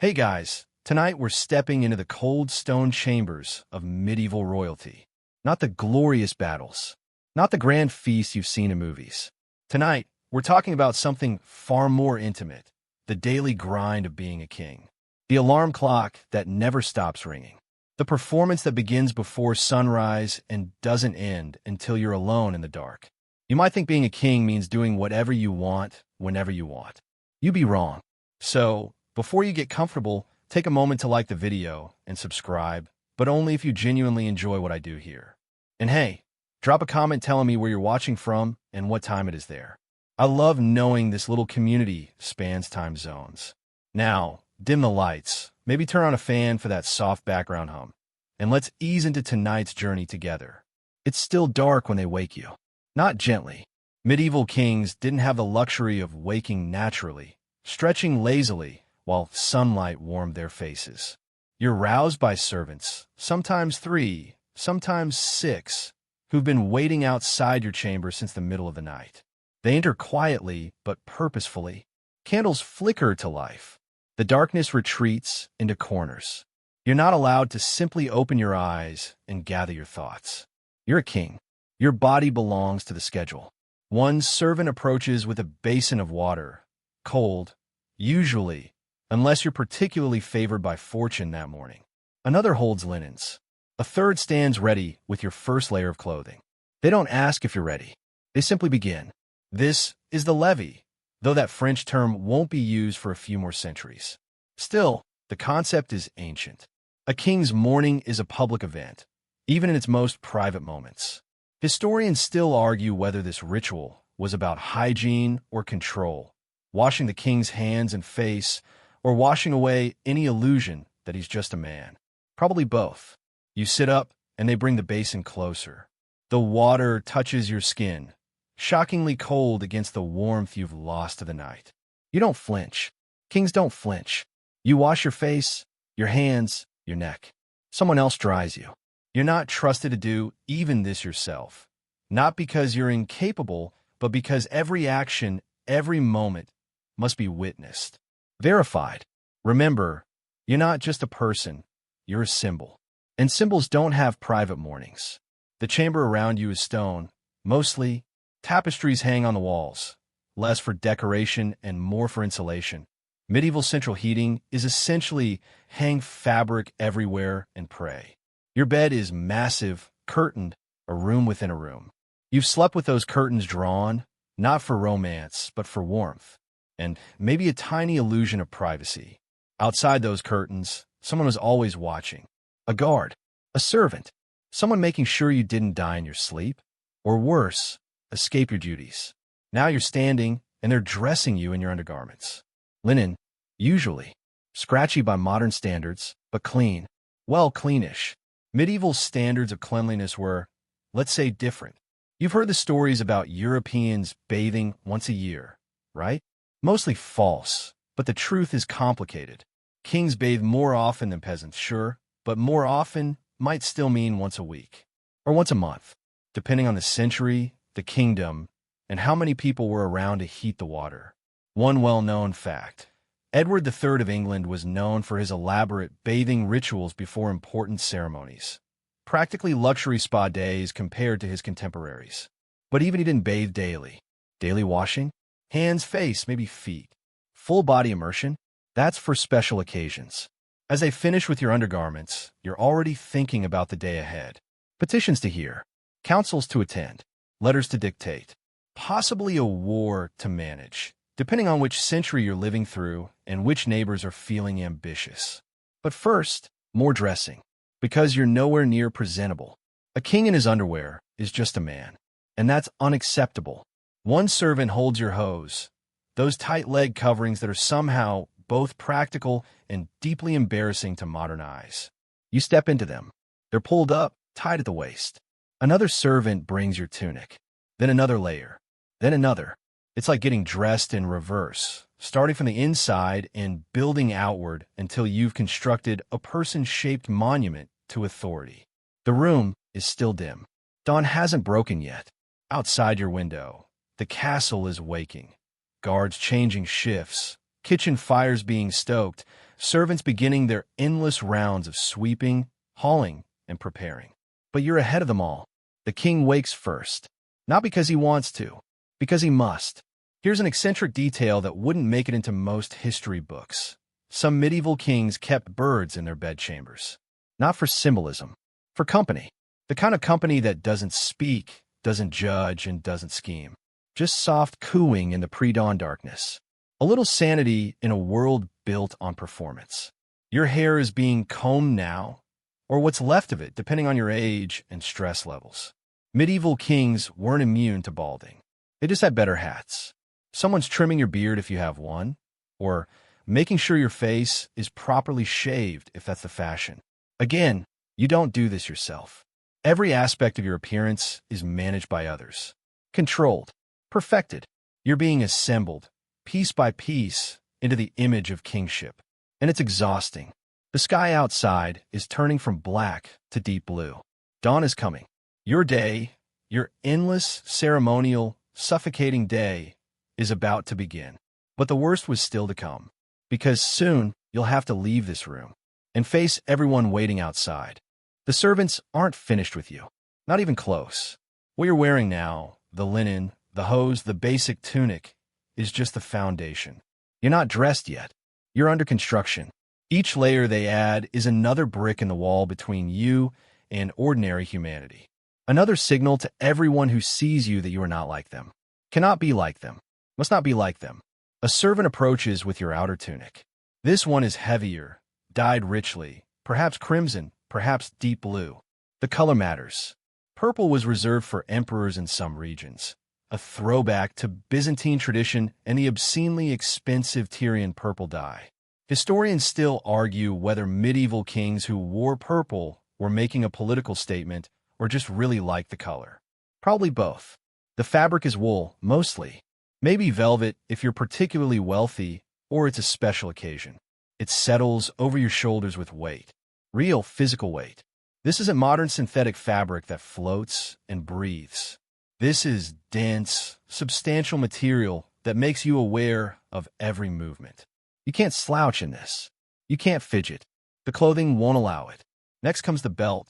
Hey guys, tonight we're stepping into the cold stone chambers of medieval royalty. Not the glorious battles, not the grand feasts you've seen in movies. Tonight, we're talking about something far more intimate, the daily grind of being a king. The alarm clock that never stops ringing. The performance that begins before sunrise and doesn't end until you're alone in the dark. You might think being a king means doing whatever you want, whenever you want. You'd be wrong. So, before you get comfortable, take a moment to like the video and subscribe, but only if you genuinely enjoy what I do here. And hey, drop a comment telling me where you're watching from and what time it is there. I love knowing this little community spans time zones. Now, dim the lights, maybe turn on a fan for that soft background hum, and let's ease into tonight's journey together. It's still dark when they wake you. Not gently. Medieval kings didn't have the luxury of waking naturally, stretching lazily, while sunlight warmed their faces. You're roused by servants, sometimes 3, sometimes 6, who've been waiting outside your chamber since the middle of the night. They enter quietly but purposefully. Candles flicker to life. The darkness retreats into corners. You're not allowed to simply open your eyes and gather your thoughts. You're a king. Your body belongs to the schedule. One servant approaches with a basin of water, cold, usually, unless you're particularly favored by fortune that morning. Another holds linens. A third stands ready with your first layer of clothing. They don't ask if you're ready. They simply begin. This is the levee, though that French term won't be used for a few more centuries. Still, the concept is ancient. A king's morning is a public event, even in its most private moments. Historians still argue whether this ritual was about hygiene or control, washing the king's hands and face, or washing away any illusion that he's just a man. Probably both. You sit up, and they bring the basin closer. The water touches your skin, shockingly cold against the warmth you've lost to the night. You don't flinch. Kings don't flinch. You wash your face, your hands, your neck. Someone else dries you. You're not trusted to do even this yourself. Not because you're incapable, but because every action, every moment, must be witnessed. Verified. Remember, you're not just a person, you're a symbol. And symbols don't have private mornings. The chamber around you is stone, mostly. Tapestries hang on the walls, less for decoration and more for insulation. Medieval central heating is essentially hang fabric everywhere and pray. Your bed is massive, curtained, a room within a room. You've slept with those curtains drawn, not for romance, but for warmth, and maybe a tiny illusion of privacy. Outside those curtains, someone was always watching. A guard, a servant, someone making sure you didn't die in your sleep, or worse, escape your duties. Now you're standing, and they're dressing you in your undergarments. Linen, usually. Scratchy by modern standards, but clean. Well, cleanish. Medieval standards of cleanliness were, let's say, different. You've heard the stories about Europeans bathing once a year, right? Mostly false, but the truth is complicated. Kings bathe more often than peasants, sure, but more often might still mean once a week, or once a month, depending on the century, the kingdom, and how many people were around to heat the water. One well-known fact. Edward III of England was known for his elaborate bathing rituals before important ceremonies. Practically luxury spa days compared to his contemporaries. But even he didn't bathe daily. Daily washing? Hands, face, maybe feet. Full body immersion? That's for special occasions. As they finish with your undergarments, you're already thinking about the day ahead. Petitions to hear. Councils to attend. Letters to dictate. Possibly a war to manage, depending on which century you're living through and which neighbors are feeling ambitious. But first, more dressing, because you're nowhere near presentable. A king in his underwear is just a man, and that's unacceptable. One servant holds your hose, those tight leg coverings that are somehow both practical and deeply embarrassing to modern eyes. You step into them. They're pulled up, tied at the waist. Another servant brings your tunic, then another layer, then another. It's like getting dressed in reverse, starting from the inside and building outward until you've constructed a person-shaped monument to authority. The room is still dim. Dawn hasn't broken yet. Outside your window, the castle is waking. Guards changing shifts, kitchen fires being stoked, servants beginning their endless rounds of sweeping, hauling, and preparing. But you're ahead of them all. The king wakes first. Not because he wants to, because he must. Here's an eccentric detail that wouldn't make it into most history books. Some medieval kings kept birds in their bedchambers. Not for symbolism, for company. The kind of company that doesn't speak, doesn't judge, and doesn't scheme. Just soft cooing in the pre-dawn darkness. A little sanity in a world built on performance. Your hair is being combed now, or what's left of it, depending on your age and stress levels. Medieval kings weren't immune to balding. They just had better hats. Someone's trimming your beard if you have one, or making sure your face is properly shaved if that's the fashion. Again, you don't do this yourself. Every aspect of your appearance is managed by others. Controlled. Perfected. You're being assembled, piece by piece, into the image of kingship. And it's exhausting. The sky outside is turning from black to deep blue. Dawn is coming. Your day, your endless, ceremonial, suffocating day, is about to begin. But the worst was still to come. Because soon, you'll have to leave this room and face everyone waiting outside. The servants aren't finished with you. Not even close. What you're wearing now, the linen, the hose, the basic tunic, is just the foundation. You're not dressed yet. You're under construction. Each layer they add is another brick in the wall between you and ordinary humanity. Another signal to everyone who sees you that you are not like them. Cannot be like them. Must not be like them. A servant approaches with your outer tunic. This one is heavier, dyed richly, perhaps crimson, perhaps deep blue. The color matters. Purple was reserved for emperors in some regions, a throwback to Byzantine tradition and the obscenely expensive Tyrian purple dye. Historians still argue whether medieval kings who wore purple were making a political statement or just really liked the color. Probably both. The fabric is wool, mostly. Maybe velvet if you're particularly wealthy or it's a special occasion. It settles over your shoulders with weight. Real physical weight. This isn't modern synthetic fabric that floats and breathes. This is dense, substantial material that makes you aware of every movement. You can't slouch in this. You can't fidget. The clothing won't allow it. Next comes the belt.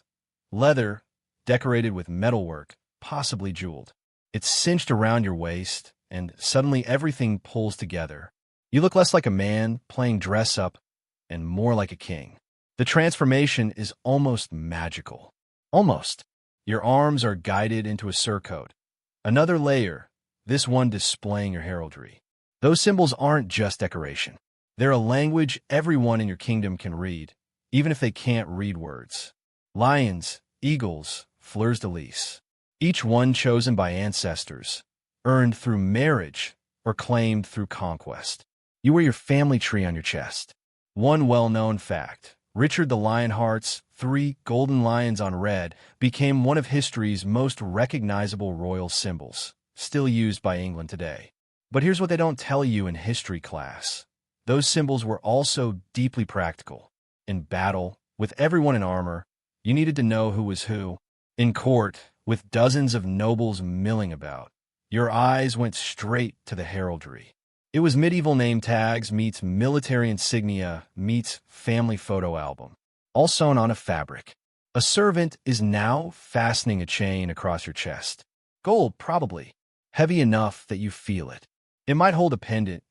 Leather, decorated with metalwork, possibly jeweled. It's cinched around your waist, and suddenly everything pulls together. You look less like a man playing dress-up and more like a king. The transformation is almost magical. Almost. Your arms are guided into a surcoat. Another layer, this one displaying your heraldry. Those symbols aren't just decoration. They're a language everyone in your kingdom can read, even if they can't read words. Lions, eagles, fleurs-de-lis. Each one chosen by ancestors, earned through marriage or claimed through conquest. You wear your family tree on your chest. One well-known fact, Richard the Lionheart's 3 golden lions on red became one of history's most recognizable royal symbols, still used by England today. But here's what they don't tell you in history class. Those symbols were also deeply practical. In battle, with everyone in armor, you needed to know who was who. In court, with dozens of nobles milling about, your eyes went straight to the heraldry. It was medieval name tags meets military insignia meets family photo album, all sewn on a fabric. A servant is now fastening a chain across your chest. Gold, probably. Heavy enough that you feel it. It might hold a pendant,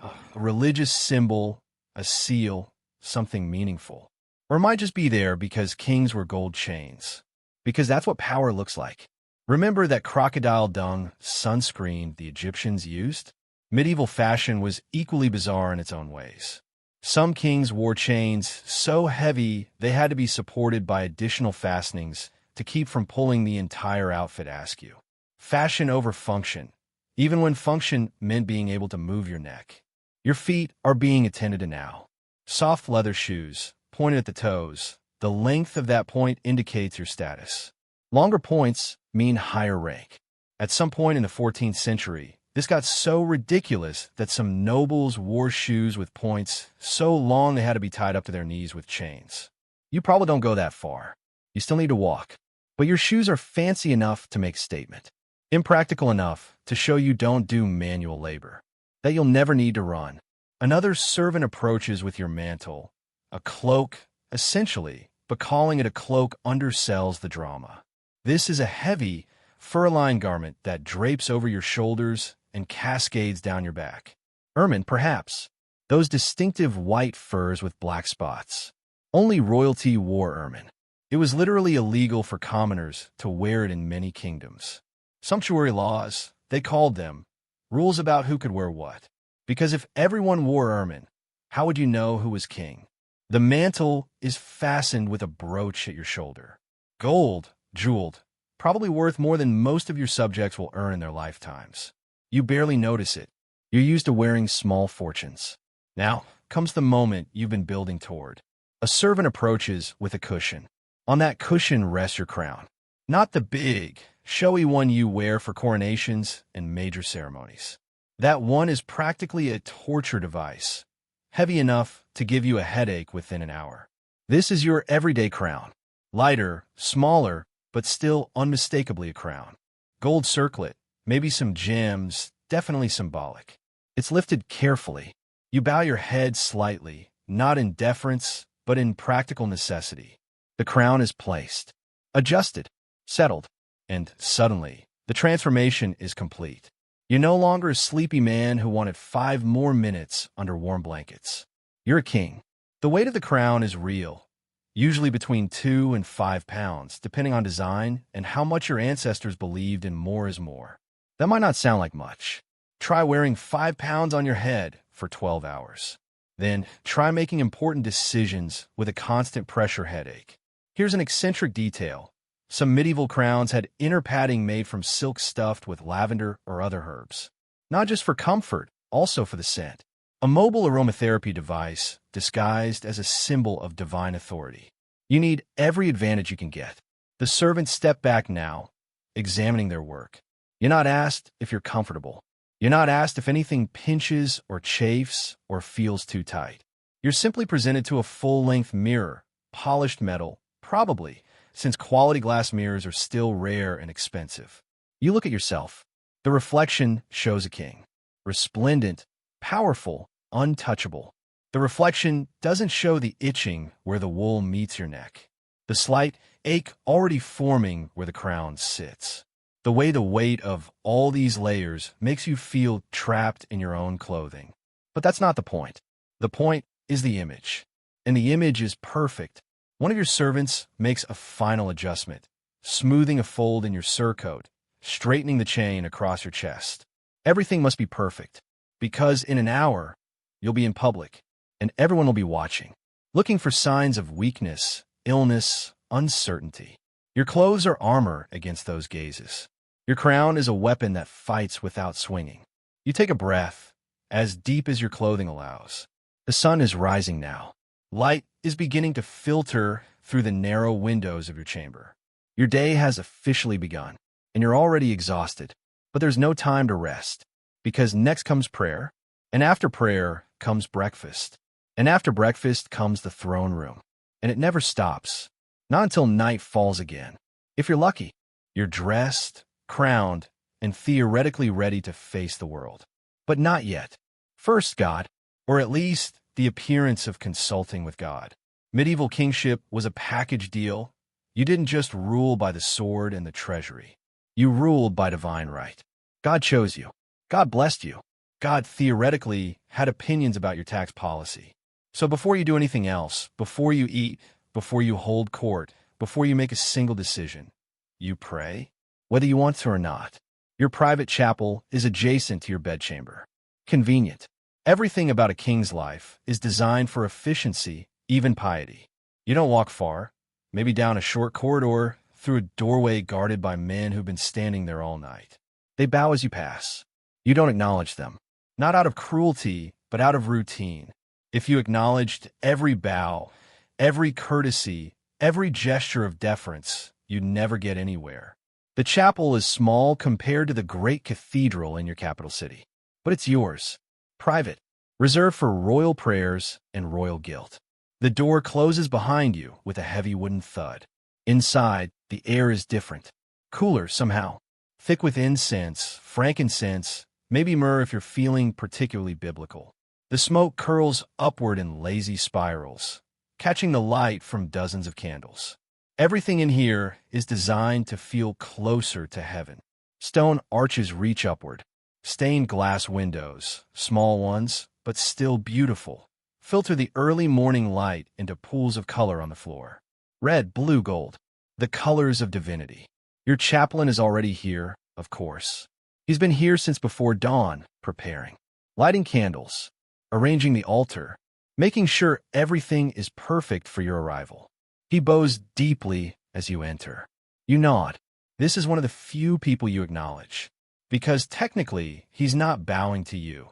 a religious symbol, a seal, something meaningful. Or it might just be there because kings were gold chains. Because that's what power looks like. Remember that crocodile dung sunscreen the Egyptians used? Medieval fashion was equally bizarre in its own ways. Some kings wore chains so heavy they had to be supported by additional fastenings to keep from pulling the entire outfit askew. Fashion over function, even when function meant being able to move your neck. Your feet are being attended to now. Soft leather shoes, pointed at the toes. The length of that point indicates your status. Longer points mean higher rank. At some point in the 14th century, this got so ridiculous that some nobles wore shoes with points so long they had to be tied up to their knees with chains. You probably don't go that far. You still need to walk. But your shoes are fancy enough to make statement. Impractical enough to show you don't do manual labor. That you'll never need to run. Another servant approaches with your mantle, a cloak, essentially, but calling it a cloak undersells the drama. This is a heavy, fur-lined garment that drapes over your shoulders and cascades down your back. Ermine, perhaps. Those distinctive white furs with black spots. Only royalty wore ermine. It was literally illegal for commoners to wear it in many kingdoms. Sumptuary laws, they called them, rules about who could wear what. Because if everyone wore ermine, how would you know who was king? The mantle is fastened with a brooch at your shoulder. Gold, jeweled, probably worth more than most of your subjects will earn in their lifetimes. You barely notice it. You're used to wearing small fortunes. Now comes the moment you've been building toward. A servant approaches with a cushion. On that cushion rests your crown. Not the big, showy one you wear for coronations and major ceremonies. That one is practically a torture device, heavy enough to give you a headache within an hour. This is your everyday crown. Lighter, smaller, but still unmistakably a crown. Gold circlet, maybe some gems, definitely symbolic. It's lifted carefully. You bow your head slightly, not in deference, but in practical necessity. The crown is placed, adjusted, settled, and suddenly, the transformation is complete. You're no longer a sleepy man who wanted 5 more minutes under warm blankets. You're a king. The weight of the crown is real, usually between 2 and 5 pounds, depending on design and how much your ancestors believed in more is more. That might not sound like much. Try wearing 5 pounds on your head for 12 hours. Then try making important decisions with a constant pressure headache. Here's an eccentric detail. Some medieval crowns had inner padding made from silk stuffed with lavender or other herbs. Not just for comfort, also for the scent. A mobile aromatherapy device disguised as a symbol of divine authority. You need every advantage you can get. The servants step back now, examining their work. You're not asked if you're comfortable. You're not asked if anything pinches or chafes or feels too tight. You're simply presented to a full-length mirror, polished metal, probably, since quality glass mirrors are still rare and expensive. You look at yourself. The reflection shows a king. Resplendent, powerful, untouchable. The reflection doesn't show the itching where the wool meets your neck. The slight ache already forming where the crown sits. The way the weight of all these layers makes you feel trapped in your own clothing. But that's not the point. The point is the image. And the image is perfect. One of your servants makes a final adjustment, smoothing a fold in your surcoat, straightening the chain across your chest. Everything must be perfect, because in an hour, you'll be in public, and everyone will be watching, looking for signs of weakness, illness, uncertainty. Your clothes are armor against those gazes. Your crown is a weapon that fights without swinging. You take a breath, as deep as your clothing allows. The sun is rising now. Light is beginning to filter through the narrow windows of your chamber. Your day has officially begun, and you're already exhausted. But there's no time to rest, because next comes prayer, and after prayer comes breakfast, and after breakfast comes the throne room. And it never stops, not until night falls again. If you're lucky, you're dressed, crowned, and theoretically ready to face the world. But not yet. First, God, or at least the appearance of consulting with God. Medieval kingship was a package deal. You didn't just rule by the sword and the treasury. You ruled by divine right. God chose you. God blessed you. God theoretically had opinions about your tax policy. So before you do anything else, before you eat, before you hold court, before you make a single decision, you pray, whether you want to or not. Your private chapel is adjacent to your bedchamber. Convenient. Everything about a king's life is designed for efficiency, even piety. You don't walk far, maybe down a short corridor, through a doorway guarded by men who've been standing there all night. They bow as you pass. You don't acknowledge them, not out of cruelty, but out of routine. If you acknowledged every bow, every courtesy, every gesture of deference, you'd never get anywhere. The chapel is small compared to the great cathedral in your capital city, but it's yours. Private, reserved for royal prayers and royal guilt. The door closes behind you with a heavy wooden thud. Inside, the air is different, cooler somehow, thick with incense, frankincense, maybe myrrh if you're feeling particularly biblical. The smoke curls upward in lazy spirals, catching the light from dozens of candles. Everything in here is designed to feel closer to heaven. Stone arches reach upward. Stained glass windows, small ones, but still beautiful, filter the early morning light into pools of color on the floor. Red, blue, gold, the colors of divinity. Your chaplain is already here, of course. He's been here since before dawn, preparing, lighting candles, arranging the altar, making sure everything is perfect for your arrival. He bows deeply as you enter. You nod. This is one of the few people you acknowledge, because technically he's not bowing to you.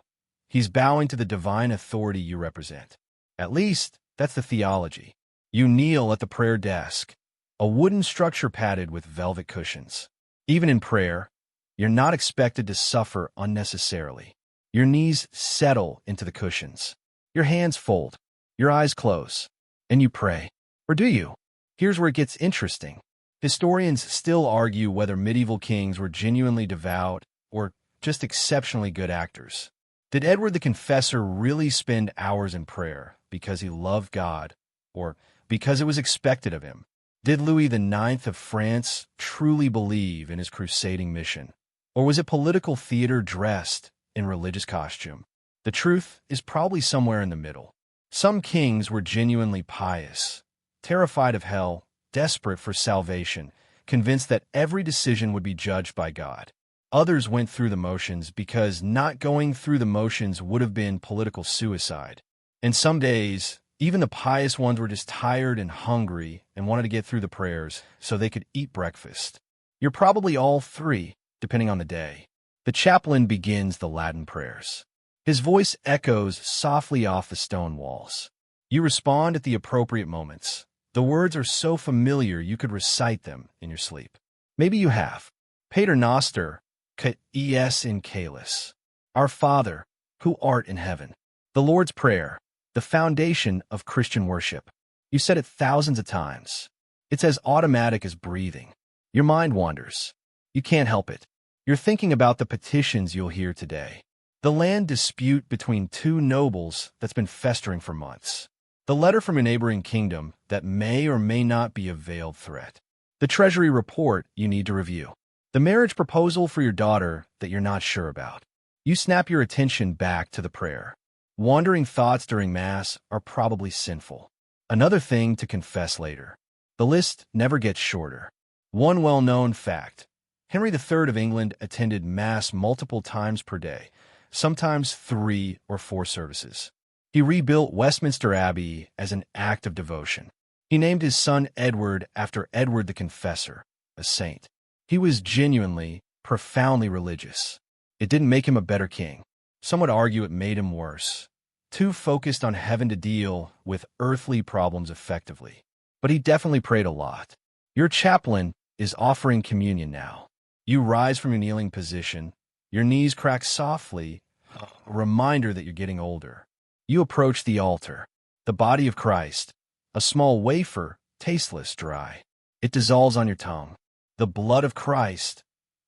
He's bowing to the divine authority you represent. At least, that's the theology. You kneel at the prayer desk, a wooden structure padded with velvet cushions. Even in prayer, you're not expected to suffer unnecessarily. Your knees settle into the cushions. Your hands fold. Your eyes close. And you pray. Or do you? Here's where it gets interesting. Historians still argue whether medieval kings were genuinely devout or just exceptionally good actors. Did Edward the Confessor really spend hours in prayer because he loved God or because it was expected of him? Did Louis IX of France truly believe in his crusading mission? Or was it political theater dressed in religious costume? The truth is probably somewhere in the middle. Some kings were genuinely pious, terrified of hell, desperate for salvation, convinced that every decision would be judged by God. Others went through the motions because not going through the motions would have been political suicide. And some days, even the pious ones were just tired and hungry and wanted to get through the prayers so they could eat breakfast. You're probably all three, depending on the day. The chaplain begins the Latin prayers. His voice echoes softly off the stone walls. You respond at the appropriate moments. The words are so familiar you could recite them in your sleep. Maybe you have. Pater Noster, cut es in caelus. Our Father, who art in heaven. The Lord's Prayer, the foundation of Christian worship. You said it thousands of times. It's as automatic as breathing. Your mind wanders. You can't help it. You're thinking about the petitions you'll hear today. The land dispute between two nobles that's been festering for months. The letter from a neighboring kingdom that may or may not be a veiled threat. The Treasury report you need to review. The marriage proposal for your daughter that you're not sure about. You snap your attention back to the prayer. Wandering thoughts during Mass are probably sinful. Another thing to confess later. The list never gets shorter. One well-known fact. Henry III of England attended Mass multiple times per day, sometimes 3 or 4 services. He rebuilt Westminster Abbey as an act of devotion. He named his son Edward after Edward the Confessor, a saint. He was genuinely, profoundly religious. It didn't make him a better king. Some would argue it made him worse. Too focused on heaven to deal with earthly problems effectively. But he definitely prayed a lot. Your chaplain is offering communion now. You rise from your kneeling position. Your knees crack softly, a reminder that you're getting older. You approach the altar, the body of Christ, a small wafer, tasteless, dry. It dissolves on your tongue. The blood of Christ.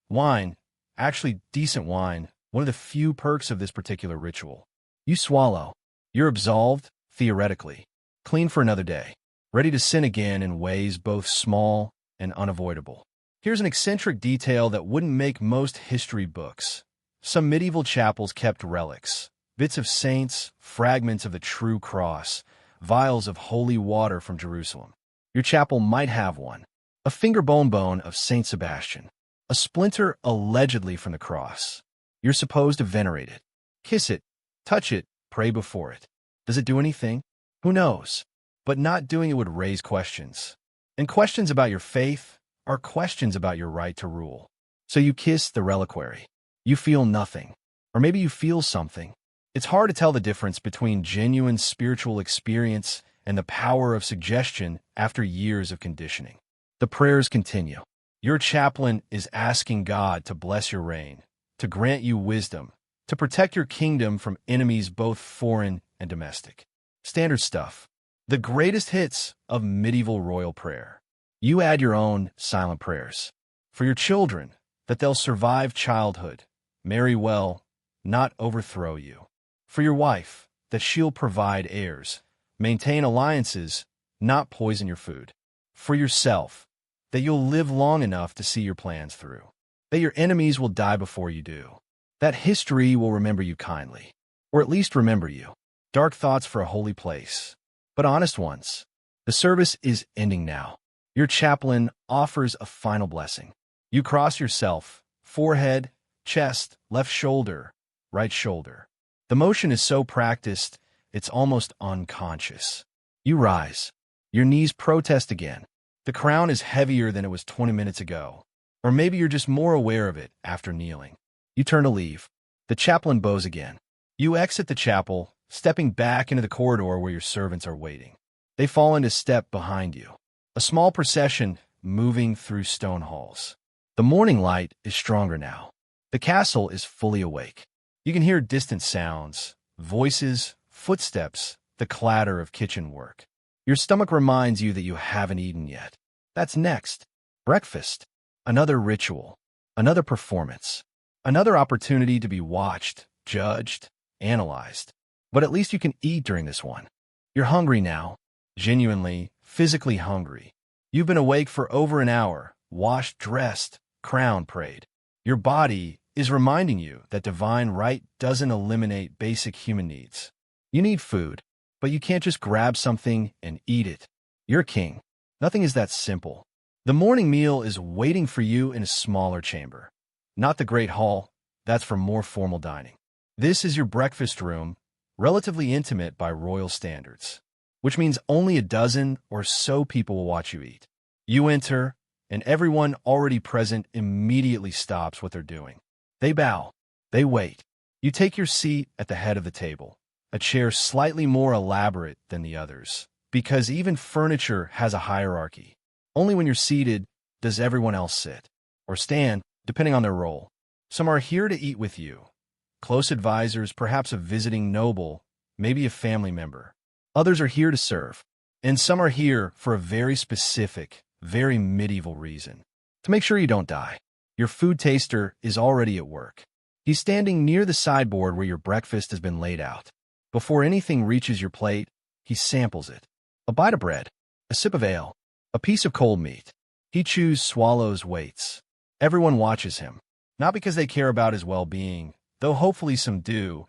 Wine, actually decent wine, one of the few perks of this particular ritual. You swallow. You're absolved, theoretically, clean for another day, ready to sin again in ways both small and unavoidable. Here's an eccentric detail that wouldn't make most history books. Some medieval chapels kept relics, bits of saints, fragments of the true cross, vials of holy water from Jerusalem. Your chapel might have one. A finger bone of Saint Sebastian. A splinter allegedly from the cross. You're supposed to venerate it. Kiss it, touch it, pray before it. Does it do anything? Who knows? But not doing it would raise questions. And questions about your faith are questions about your right to rule. So you kiss the reliquary. You feel nothing. Or maybe you feel something. It's hard to tell the difference between genuine spiritual experience and the power of suggestion after years of conditioning. The prayers continue. Your chaplain is asking God to bless your reign, to grant you wisdom, to protect your kingdom from enemies both foreign and domestic. Standard stuff. The greatest hits of medieval royal prayer. You add your own silent prayers. For your children, that they'll survive childhood, marry well, not overthrow you. For your wife, that she'll provide heirs, maintain alliances, not poison your food. For yourself, that you'll live long enough to see your plans through. That your enemies will die before you do. That history will remember you kindly. Or at least remember you. Dark thoughts for a holy place, but honest ones. The service is ending now. Your chaplain offers a final blessing. You cross yourself, forehead, chest, left shoulder, right shoulder. The motion is so practiced, it's almost unconscious. You rise. Your knees protest again. The crown is heavier than it was 20 minutes ago. Or maybe you're just more aware of it after kneeling. You turn to leave. The chaplain bows again. You exit the chapel, stepping back into the corridor where your servants are waiting. They fall into step behind you. A small procession moving through stone halls. The morning light is stronger now. The castle is fully awake. You can hear distant sounds, voices, footsteps, the clatter of kitchen work. Your stomach reminds you that you haven't eaten yet. That's next. Breakfast. Another ritual. Another performance. Another opportunity to be watched, judged, analyzed. But at least you can eat during this one. You're hungry now. Genuinely, physically hungry. You've been awake for over an hour, washed, dressed, crown prayed. Your body is reminding you that divine right doesn't eliminate basic human needs. You need food, but you can't just grab something and eat it. You're king. Nothing is that simple. The morning meal is waiting for you in a smaller chamber. Not the great hall, that's for more formal dining. This is your breakfast room, relatively intimate by royal standards, which means only a dozen or so people will watch you eat. You enter, and everyone already present immediately stops what they're doing. They bow. They wait. You take your seat at the head of the table, a chair slightly more elaborate than the others, because even furniture has a hierarchy. Only when you're seated does everyone else sit, or stand, depending on their role. Some are here to eat with you. Close advisors, perhaps a visiting noble, maybe a family member. Others are here to serve. And some are here for a very specific, very medieval reason. To make sure you don't die. Your food taster is already at work. He's standing near the sideboard where your breakfast has been laid out. Before anything reaches your plate, he samples it. A bite of bread, a sip of ale, a piece of cold meat. He chews, swallows, waits. Everyone watches him, not because they care about his well-being, though hopefully some do,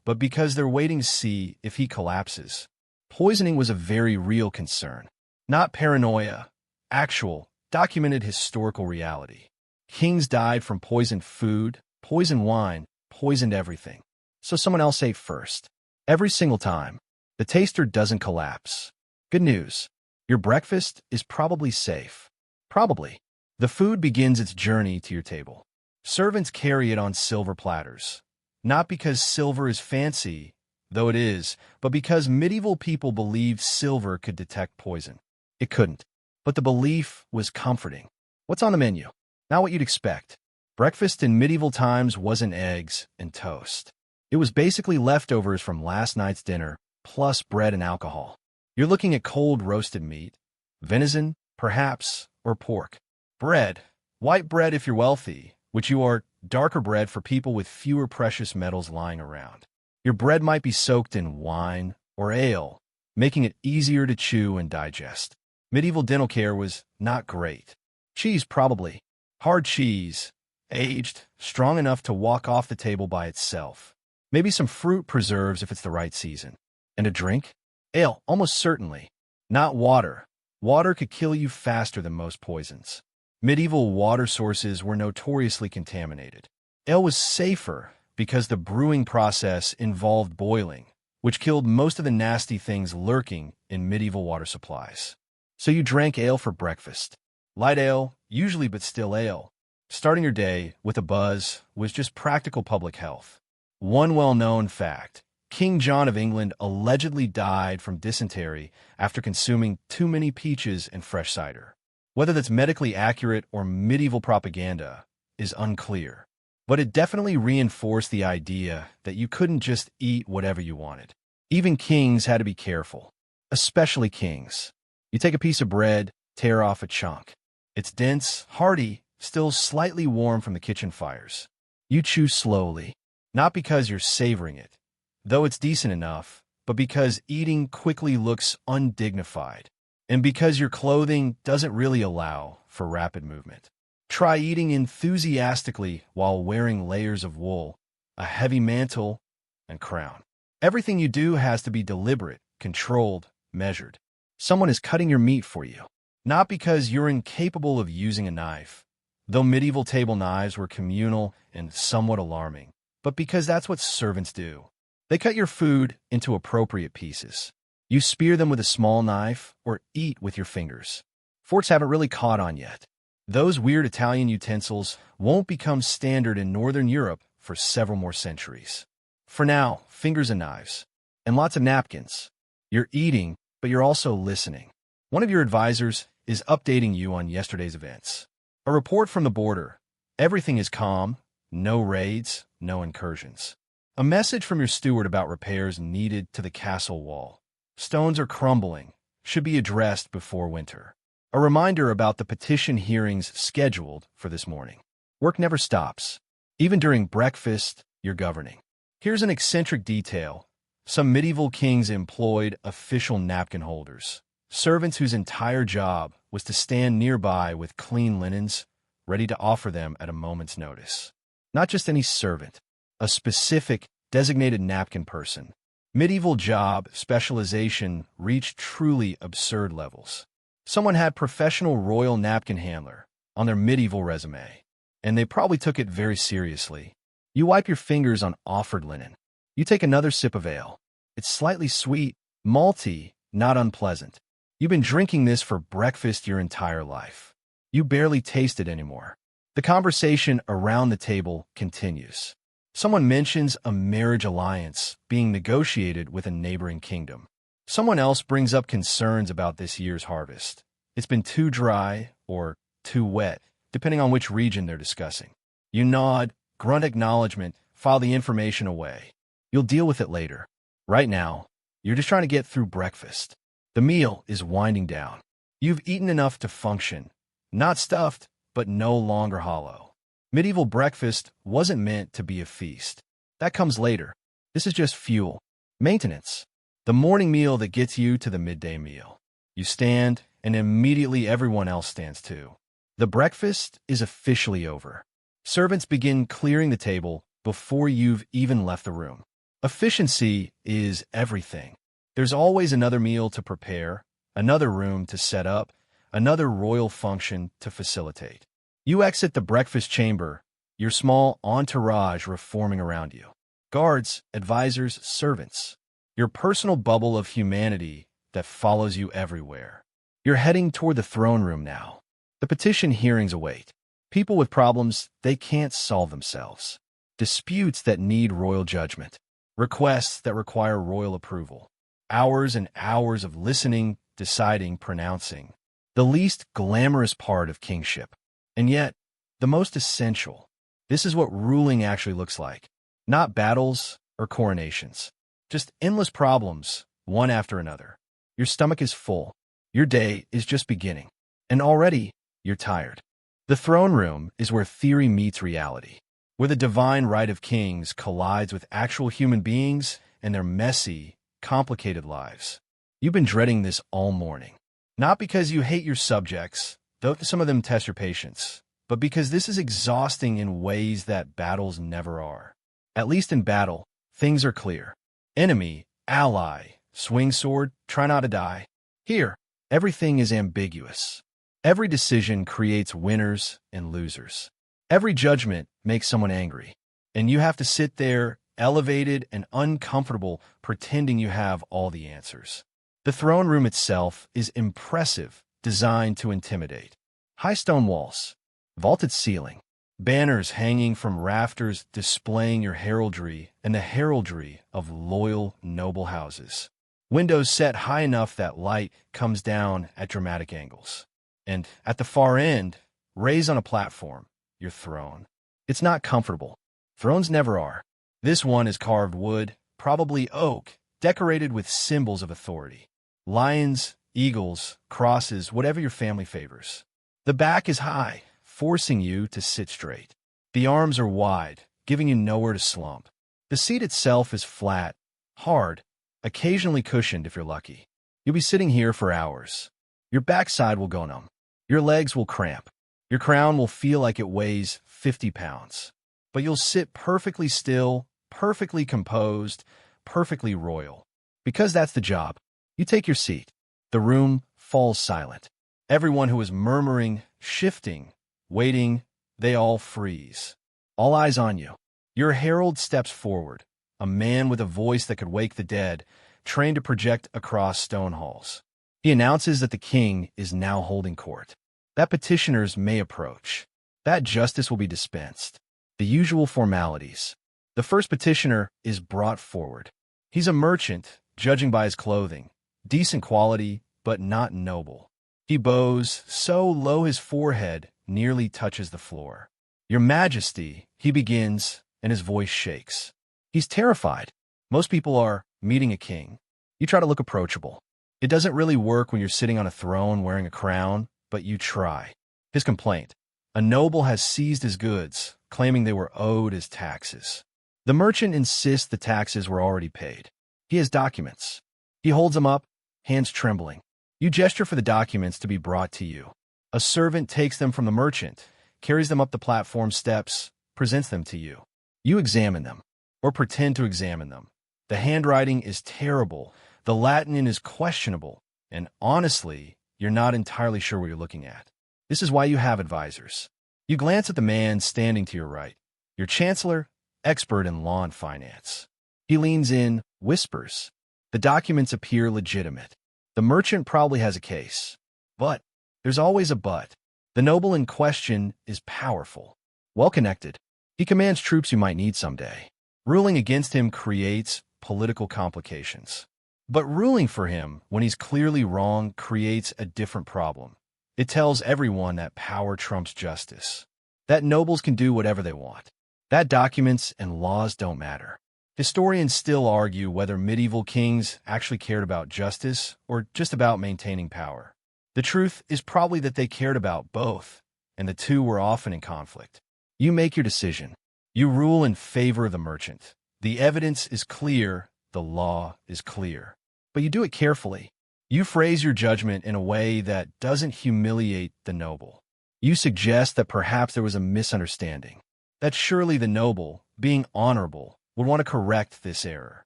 but because they're waiting to see if he collapses. Poisoning was a very real concern, not paranoia, actual, documented historical reality. Kings died from poisoned food, poisoned wine, poisoned everything. So someone else ate first. Every single time. The taster doesn't collapse. Good news. Your breakfast is probably safe. Probably. The food begins its journey to your table. Servants carry it on silver platters. Not because silver is fancy, though it is, but because medieval people believed silver could detect poison. It couldn't. But the belief was comforting. What's on the menu? Not what you'd expect. Breakfast in medieval times wasn't eggs and toast. It was basically leftovers from last night's dinner, plus bread and alcohol. You're looking at cold roasted meat, venison, perhaps, or pork. Bread, white bread if you're wealthy, which you are, darker bread for people with fewer precious metals lying around. Your bread might be soaked in wine or ale, making it easier to chew and digest. Medieval dental care was not great. Cheese probably. Hard cheese, aged, strong enough to walk off the table by itself. Maybe some fruit preserves if it's the right season. And a drink? Ale, almost certainly. Not water. Water could kill you faster than most poisons. Medieval water sources were notoriously contaminated. Ale was safer because the brewing process involved boiling, which killed most of the nasty things lurking in medieval water supplies. So you drank ale for breakfast. Light ale, usually but still ale. Starting your day with a buzz was just practical public health. One well-known fact, King John of England allegedly died from dysentery after consuming too many peaches and fresh cider. Whether that's medically accurate or medieval propaganda is unclear, but it definitely reinforced the idea that you couldn't just eat whatever you wanted. Even kings had to be careful, especially kings. You take a piece of bread, tear off a chunk. It's dense, hearty, still slightly warm from the kitchen fires. You chew slowly, not because you're savoring it, though it's decent enough, but because eating quickly looks undignified, and because your clothing doesn't really allow for rapid movement. Try eating enthusiastically while wearing layers of wool, a heavy mantle, and crown. Everything you do has to be deliberate, controlled, measured. Someone is cutting your meat for you, not because you're incapable of using a knife, though medieval table knives were communal and somewhat alarming, but because that's what servants do. They cut your food into appropriate pieces. You spear them with a small knife or eat with your fingers. Forks haven't really caught on yet. Those weird Italian utensils won't become standard in Northern Europe for several more centuries. For now, fingers and knives. And lots of napkins. You're eating, but you're also listening. One of your advisors is updating you on yesterday's events. A report from the border. Everything is calm, no raids, no incursions. A message from your steward about repairs needed to the castle wall. Stones are crumbling, should be addressed before winter. A reminder about the petition hearings scheduled for this morning. Work never stops. Even during breakfast, you're governing. Here's an eccentric detail. Some medieval kings employed official napkin holders, servants whose entire job was to stand nearby with clean linens, ready to offer them at a moment's notice. Not just any servant, a specific, designated napkin person. Medieval job specialization reached truly absurd levels. Someone had professional royal napkin handler on their medieval resume, and they probably took it very seriously. You wipe your fingers on offered linen. You take another sip of ale. It's slightly sweet, malty, not unpleasant. You've been drinking this for breakfast your entire life. You barely taste it anymore. The conversation around the table continues. Someone mentions a marriage alliance being negotiated with a neighboring kingdom. Someone else brings up concerns about this year's harvest. It's been too dry or too wet, depending on which region they're discussing. You nod, grunt acknowledgement, file the information away. You'll deal with it later. Right now, you're just trying to get through breakfast. The meal is winding down. You've eaten enough to function. Not stuffed, but no longer hollow. Medieval breakfast wasn't meant to be a feast. That comes later. This is just fuel. Maintenance. The morning meal that gets you to the midday meal. You stand, and immediately everyone else stands too. The breakfast is officially over. Servants begin clearing the table before you've even left the room. Efficiency is everything. There's always another meal to prepare, another room to set up, another royal function to facilitate. You exit the breakfast chamber, your small entourage reforming around you. Guards, advisors, servants. Your personal bubble of humanity that follows you everywhere. You're heading toward the throne room now. The petition hearings await. People with problems they can't solve themselves. Disputes that need royal judgment. Requests that require royal approval. Hours and hours of listening, deciding, pronouncing. The least glamorous part of kingship. And yet, the most essential. This is what ruling actually looks like. Not battles or coronations. Just endless problems, one after another. Your stomach is full. Your day is just beginning. And already, you're tired. The throne room is where theory meets reality. Where the divine right of kings collides with actual human beings and their messy, complicated lives. You've been dreading this all morning. Not because you hate your subjects, though some of them test your patience, but because this is exhausting in ways that battles never are. At least in battle, things are clear. Enemy, ally, swing sword, try not to die. Here, everything is ambiguous. Every decision creates winners and losers. Every judgment makes someone angry. And you have to sit there, elevated and uncomfortable, pretending you have all the answers. The throne room itself is impressive, designed to intimidate. High stone walls, vaulted ceiling, banners hanging from rafters displaying your heraldry and the heraldry of loyal, noble houses. Windows set high enough that light comes down at dramatic angles. And at the far end, raised on a platform, your throne. It's not comfortable. Thrones never are. This one is carved wood, probably oak, decorated with symbols of authority. Lions, eagles, crosses, whatever your family favors. The back is high, forcing you to sit straight. The arms are wide, giving you nowhere to slump. The seat itself is flat, hard, occasionally cushioned if you're lucky. You'll be sitting here for hours. Your backside will go numb. Your legs will cramp. Your crown will feel like it weighs 50 pounds. But you'll sit perfectly still, perfectly composed, perfectly royal. Because that's the job. You take your seat. The room falls silent. Everyone who is murmuring, shifting, waiting, they all freeze. All eyes on you. Your herald steps forward, a man with a voice that could wake the dead, trained to project across stone halls. He announces that the king is now holding court, that petitioners may approach, that justice will be dispensed. The usual formalities. The first petitioner is brought forward. He's a merchant, judging by his clothing, decent quality, but not noble. He bows so low his forehead nearly touches the floor. Your Majesty, he begins, and his voice shakes. He's terrified. Most people are meeting a king. You try to look approachable. It doesn't really work when you're sitting on a throne wearing a crown, but you try. His complaint. A noble has seized his goods, claiming they were owed as taxes. The merchant insists the taxes were already paid. He has documents. He holds them up, hands trembling. You gesture for the documents to be brought to you. A servant takes them from the merchant, carries them up the platform steps, presents them to you. You examine them, or pretend to examine them. The handwriting is terrible, the Latin is questionable, and honestly, you're not entirely sure what you're looking at. This is why you have advisors. You glance at the man standing to your right, your chancellor, expert in law and finance. He leans in, whispers. The documents appear legitimate. The merchant probably has a case. But there's always a but. The noble in question is powerful, well-connected. He commands troops you might need someday. Ruling against him creates political complications. But ruling for him, when he's clearly wrong, creates a different problem. It tells everyone that power trumps justice. That nobles can do whatever they want. That documents and laws don't matter. Historians still argue whether medieval kings actually cared about justice or just about maintaining power. The truth is probably that they cared about both, and the two were often in conflict. You make your decision. You rule in favor of the merchant. The evidence is clear, the law is clear. But you do it carefully. You phrase your judgment in a way that doesn't humiliate the noble. You suggest that perhaps there was a misunderstanding, that surely the noble, being honorable, would want to correct this error.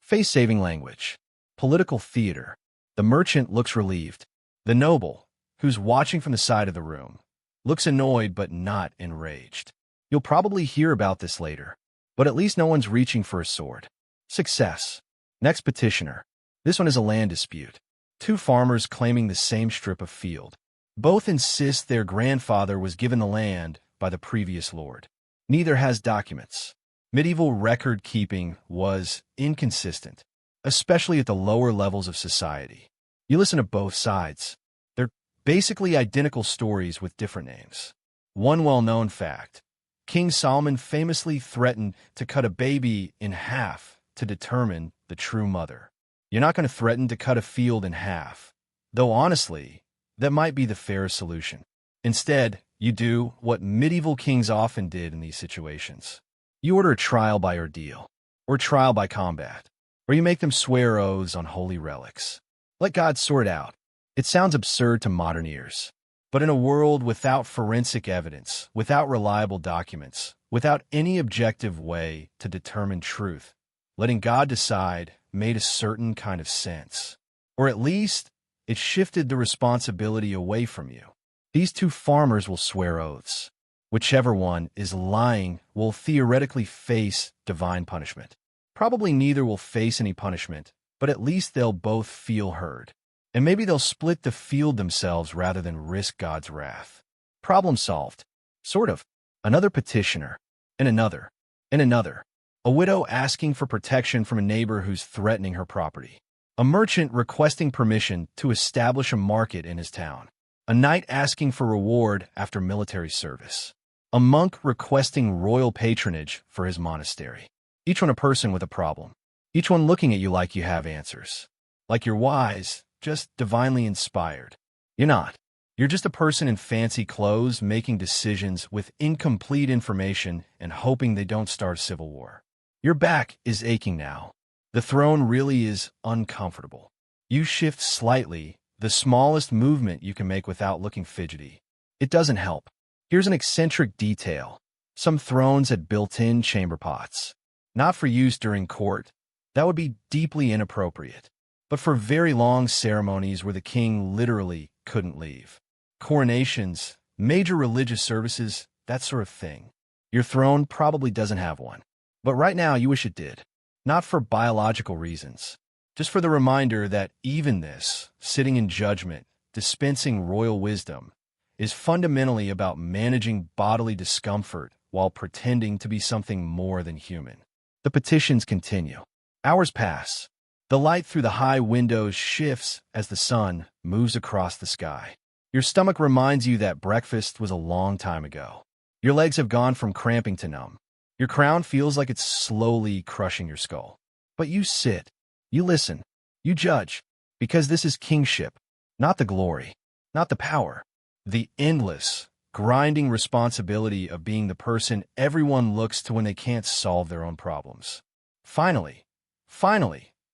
Face-saving language. Political theater. The merchant looks relieved. The noble, who's watching from the side of the room, looks annoyed but not enraged. You'll probably hear about this later, but at least no one's reaching for a sword. Success. Next petitioner. This one is a land dispute. Two farmers claiming the same strip of field. Both insist their grandfather was given the land by the previous lord. Neither has documents. Medieval record-keeping was inconsistent, especially at the lower levels of society. You listen to both sides. They're basically identical stories with different names. One well-known fact. King Solomon famously threatened to cut a baby in half to determine the true mother. You're not going to threaten to cut a field in half, though honestly, that might be the fairest solution. Instead, you do what medieval kings often did in these situations. You order a trial by ordeal, or trial by combat, or you make them swear oaths on holy relics. Let God sort out. It sounds absurd to modern ears, but in a world without forensic evidence, without reliable documents, without any objective way to determine truth, letting God decide made a certain kind of sense. Or at least, it shifted the responsibility away from you. These two farmers will swear oaths. Whichever one is lying will theoretically face divine punishment. Probably neither will face any punishment, but at least they'll both feel heard. And maybe they'll split the field themselves rather than risk God's wrath. Problem solved. Sort of. Another petitioner. And another. And another. A widow asking for protection from a neighbor who's threatening her property. A merchant requesting permission to establish a market in his town. A knight asking for reward after military service. A monk requesting royal patronage for his monastery. Each one a person with a problem. Each one looking at you like you have answers. Like you're wise, just divinely inspired. You're not. You're just a person in fancy clothes making decisions with incomplete information and hoping they don't start a civil war. Your back is aching now. The throne really is uncomfortable. You shift slightly, the smallest movement you can make without looking fidgety. It doesn't help. Here's an eccentric detail. Some thrones had built-in chamber pots. Not for use during court. That would be deeply inappropriate. But for very long ceremonies where the king literally couldn't leave. Coronations, major religious services, that sort of thing. Your throne probably doesn't have one. But right now you wish it did. Not for biological reasons. Just for the reminder that even this, sitting in judgment, dispensing royal wisdom, is fundamentally about managing bodily discomfort while pretending to be something more than human. The petitions continue. Hours pass. The light through the high windows shifts as the sun moves across the sky. Your stomach reminds you that breakfast was a long time ago. Your legs have gone from cramping to numb. Your crown feels like it's slowly crushing your skull. But you sit. You listen. You judge. Because this is kingship. Not the glory. Not the power. The endless, grinding responsibility of being the person everyone looks to when they can't solve their own problems. Finally,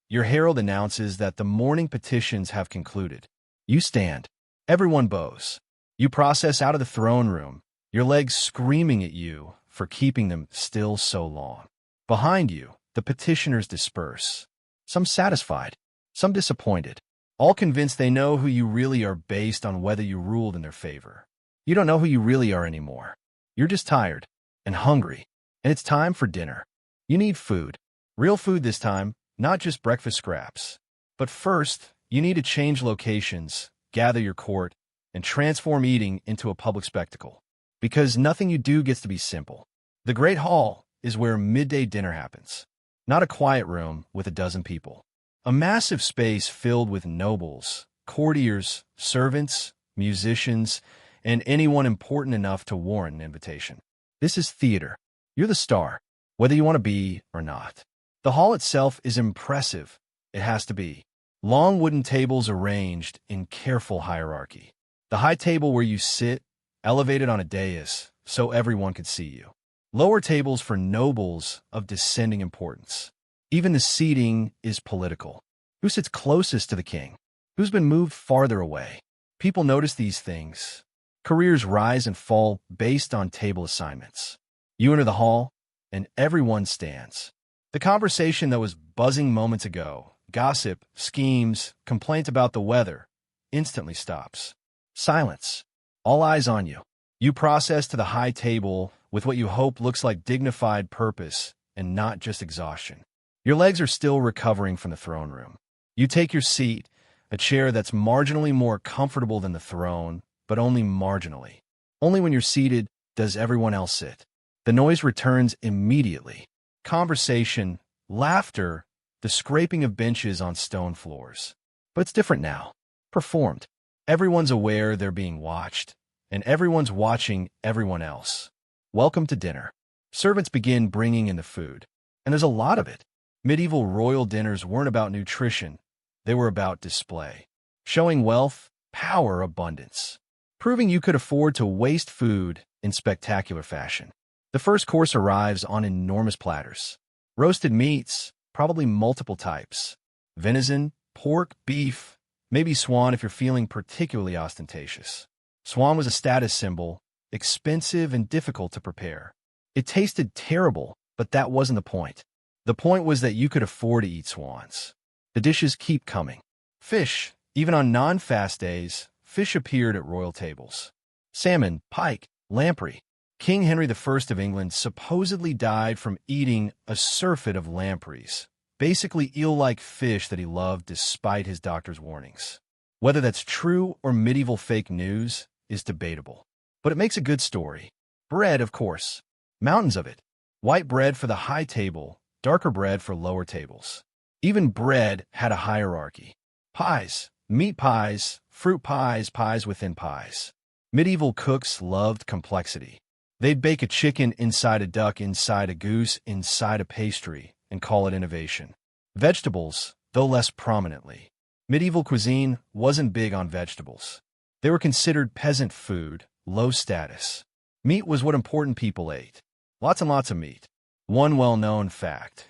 your herald announces that the morning petitions have concluded. You stand. Everyone bows. You process out of the throne room, your legs screaming at you for keeping them still so long. Behind you, the petitioners disperse. Some satisfied, some disappointed, all convinced they know who you really are based on whether you ruled in their favor. You don't know who you really are anymore. You're just tired and hungry, and it's time for dinner. You need food. Real food this time, not just breakfast scraps. But first, you need to change locations, gather your court, and transform eating into a public spectacle. Because nothing you do gets to be simple. The Great Hall is where midday dinner happens. Not a quiet room with a dozen people. A massive space filled with nobles, courtiers, servants, musicians, and anyone important enough to warrant an invitation. This is theater. You're the star, whether you want to be or not. The hall itself is impressive. It has to be. Long wooden tables arranged in careful hierarchy. The high table where you sit, elevated on a dais, so everyone could see you. Lower tables for nobles of descending importance. Even the seating is political. Who sits closest to the king? Who's been moved farther away? People notice these things. Careers rise and fall based on table assignments. You enter the hall, and everyone stands. The conversation that was buzzing moments ago, gossip, schemes, complaint about the weather, instantly stops. Silence. All eyes on you. You process to the high table with what you hope looks like dignified purpose and not just exhaustion. Your legs are still recovering from the throne room. You take your seat, a chair that's marginally more comfortable than the throne, but only marginally. Only when you're seated does everyone else sit. The noise returns immediately. Conversation, laughter, the scraping of benches on stone floors. But it's different now. Performed. Everyone's aware they're being watched, and everyone's watching everyone else. Welcome to dinner. Servants begin bringing in the food, and there's a lot of it. Medieval royal dinners weren't about nutrition. They were about display. Showing wealth, power, abundance. Proving you could afford to waste food in spectacular fashion. The first course arrives on enormous platters. Roasted meats, probably multiple types. Venison, pork, beef, maybe swan if you're feeling particularly ostentatious. Swan was a status symbol, expensive and difficult to prepare. It tasted terrible, but that wasn't the point. The point was that you could afford to eat swans. The dishes keep coming. Fish, even on non-fast days, fish appeared at royal tables. Salmon, pike, lamprey. King Henry I of England supposedly died from eating a surfeit of lampreys, basically eel-like fish that he loved despite his doctor's warnings. Whether that's true or medieval fake news is debatable. But it makes a good story. Bread, of course. Mountains of it. White bread for the high table, darker bread for lower tables. Even bread had a hierarchy. Pies, meat pies, fruit pies, pies within pies. Medieval cooks loved complexity. They'd bake a chicken inside a duck, inside a goose, inside a pastry, and call it innovation. Vegetables, though less prominently. Medieval cuisine wasn't big on vegetables. They were considered peasant food, low status. Meat was what important people ate. Lots and lots of meat. One well-known fact.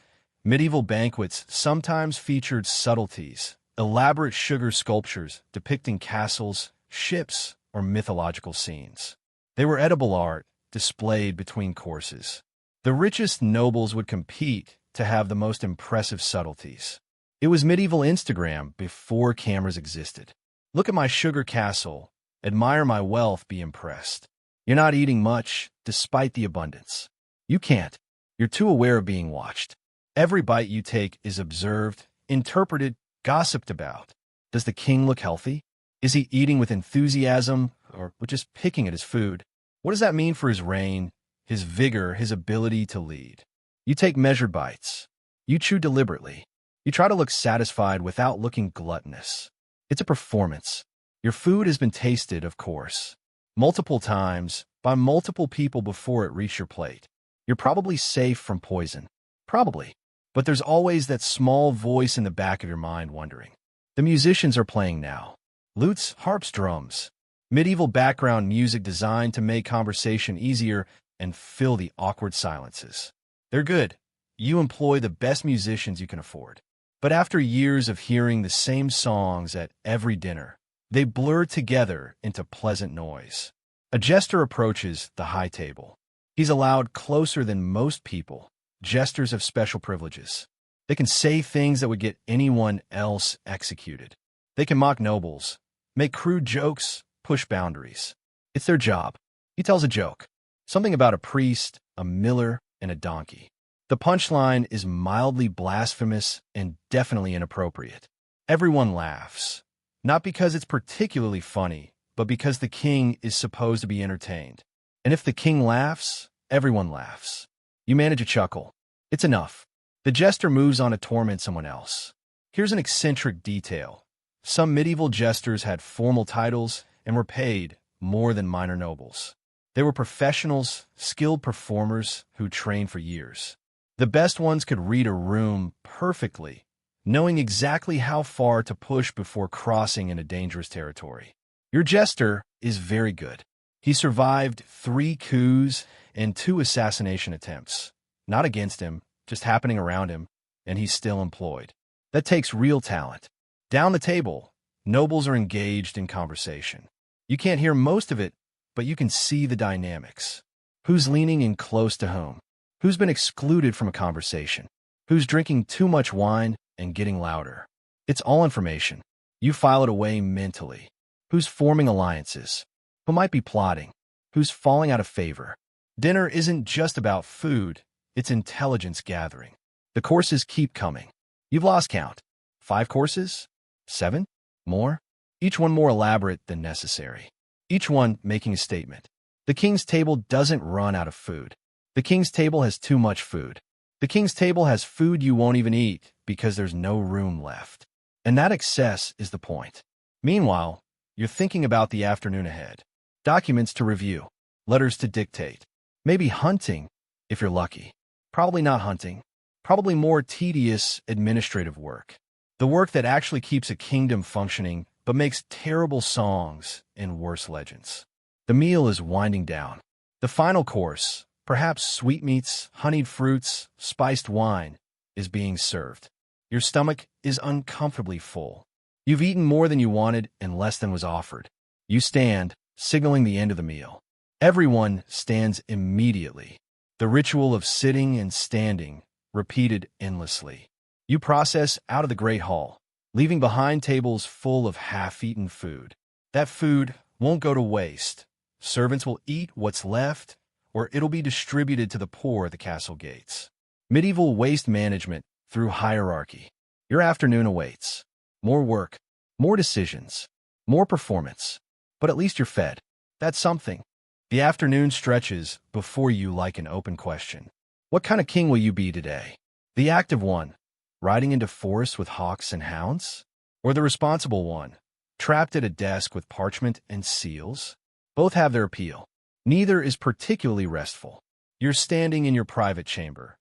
Medieval banquets sometimes featured subtleties, elaborate sugar sculptures depicting castles, ships, or mythological scenes. They were edible art, displayed between courses. The richest nobles would compete to have the most impressive subtleties. It was medieval Instagram before cameras existed. Look at my sugar castle. Admire my wealth, be impressed. You're not eating much, despite the abundance. You can't. You're too aware of being watched. Every bite you take is observed, interpreted, gossiped about. Does the king look healthy? Is he eating with enthusiasm, or just picking at his food? What does that mean for his reign, his vigor, his ability to lead? You take measured bites. You chew deliberately. You try to look satisfied without looking gluttonous. It's a performance. Your food has been tasted, of course, multiple times, by multiple people before it reached your plate. You're probably safe from poison. Probably. But there's always that small voice in the back of your mind wondering. The musicians are playing now. Lutes, harps, drums. Medieval background music designed to make conversation easier and fill the awkward silences. They're good. You employ the best musicians you can afford. But after years of hearing the same songs at every dinner, they blur together into pleasant noise. A jester approaches the high table. He's allowed closer than most people. Jesters have special privileges. They can say things that would get anyone else executed. They can mock nobles, make crude jokes, push boundaries. It's their job. He tells a joke. Something about a priest, a miller, and a donkey. The punchline is mildly blasphemous and definitely inappropriate. Everyone laughs. Not because it's particularly funny, but because the king is supposed to be entertained. And if the king laughs, everyone laughs. You manage a chuckle. It's enough. The jester moves on to torment someone else. Here's an eccentric detail. Some medieval jesters had formal titles and were paid more than minor nobles. They were professionals, skilled performers who trained for years. The best ones could read a room perfectly, knowing exactly how far to push before crossing into dangerous territory. Your jester is very good. He survived 3 coups and 2 assassination attempts. Not against him, just happening around him, and he's still employed. That takes real talent. Down the table, nobles are engaged in conversation. You can't hear most of it, but you can see the dynamics. Who's leaning in close to whom? Who's been excluded from a conversation? Who's drinking too much wine and getting louder? It's all information. You file it away mentally. Who's forming alliances? Who might be plotting? Who's falling out of favor? Dinner isn't just about food, it's intelligence gathering. The courses keep coming. You've lost count. 5 courses? 7? More? Each one more elaborate than necessary. Each one making a statement. The king's table doesn't run out of food. The king's table has too much food. The king's table has food you won't even eat because there's no room left. And that excess is the point. Meanwhile, you're thinking about the afternoon ahead. Documents to review. Letters to dictate. Maybe hunting, if you're lucky. Probably not hunting. Probably more tedious administrative work. The work that actually keeps a kingdom functioning but makes terrible songs and worse legends. The meal is winding down. The final course, perhaps sweetmeats, honeyed fruits, spiced wine, is being served. Your stomach is uncomfortably full. You've eaten more than you wanted and less than was offered. You stand, signaling the end of the meal. Everyone stands immediately. The ritual of sitting and standing, repeated endlessly. You process out of the great hall, leaving behind tables full of half-eaten food. That food won't go to waste. Servants will eat what's left, or it'll be distributed to the poor at the castle gates. Medieval waste management through hierarchy. Your afternoon awaits. More work, more decisions, more performance. But at least you're fed. That's something. The afternoon stretches before you like an open question. What kind of king will you be today? The active one, riding into forests with hawks and hounds? Or the responsible one, trapped at a desk with parchment and seals? Both have their appeal. Neither is particularly restful. You're standing in your private chamber.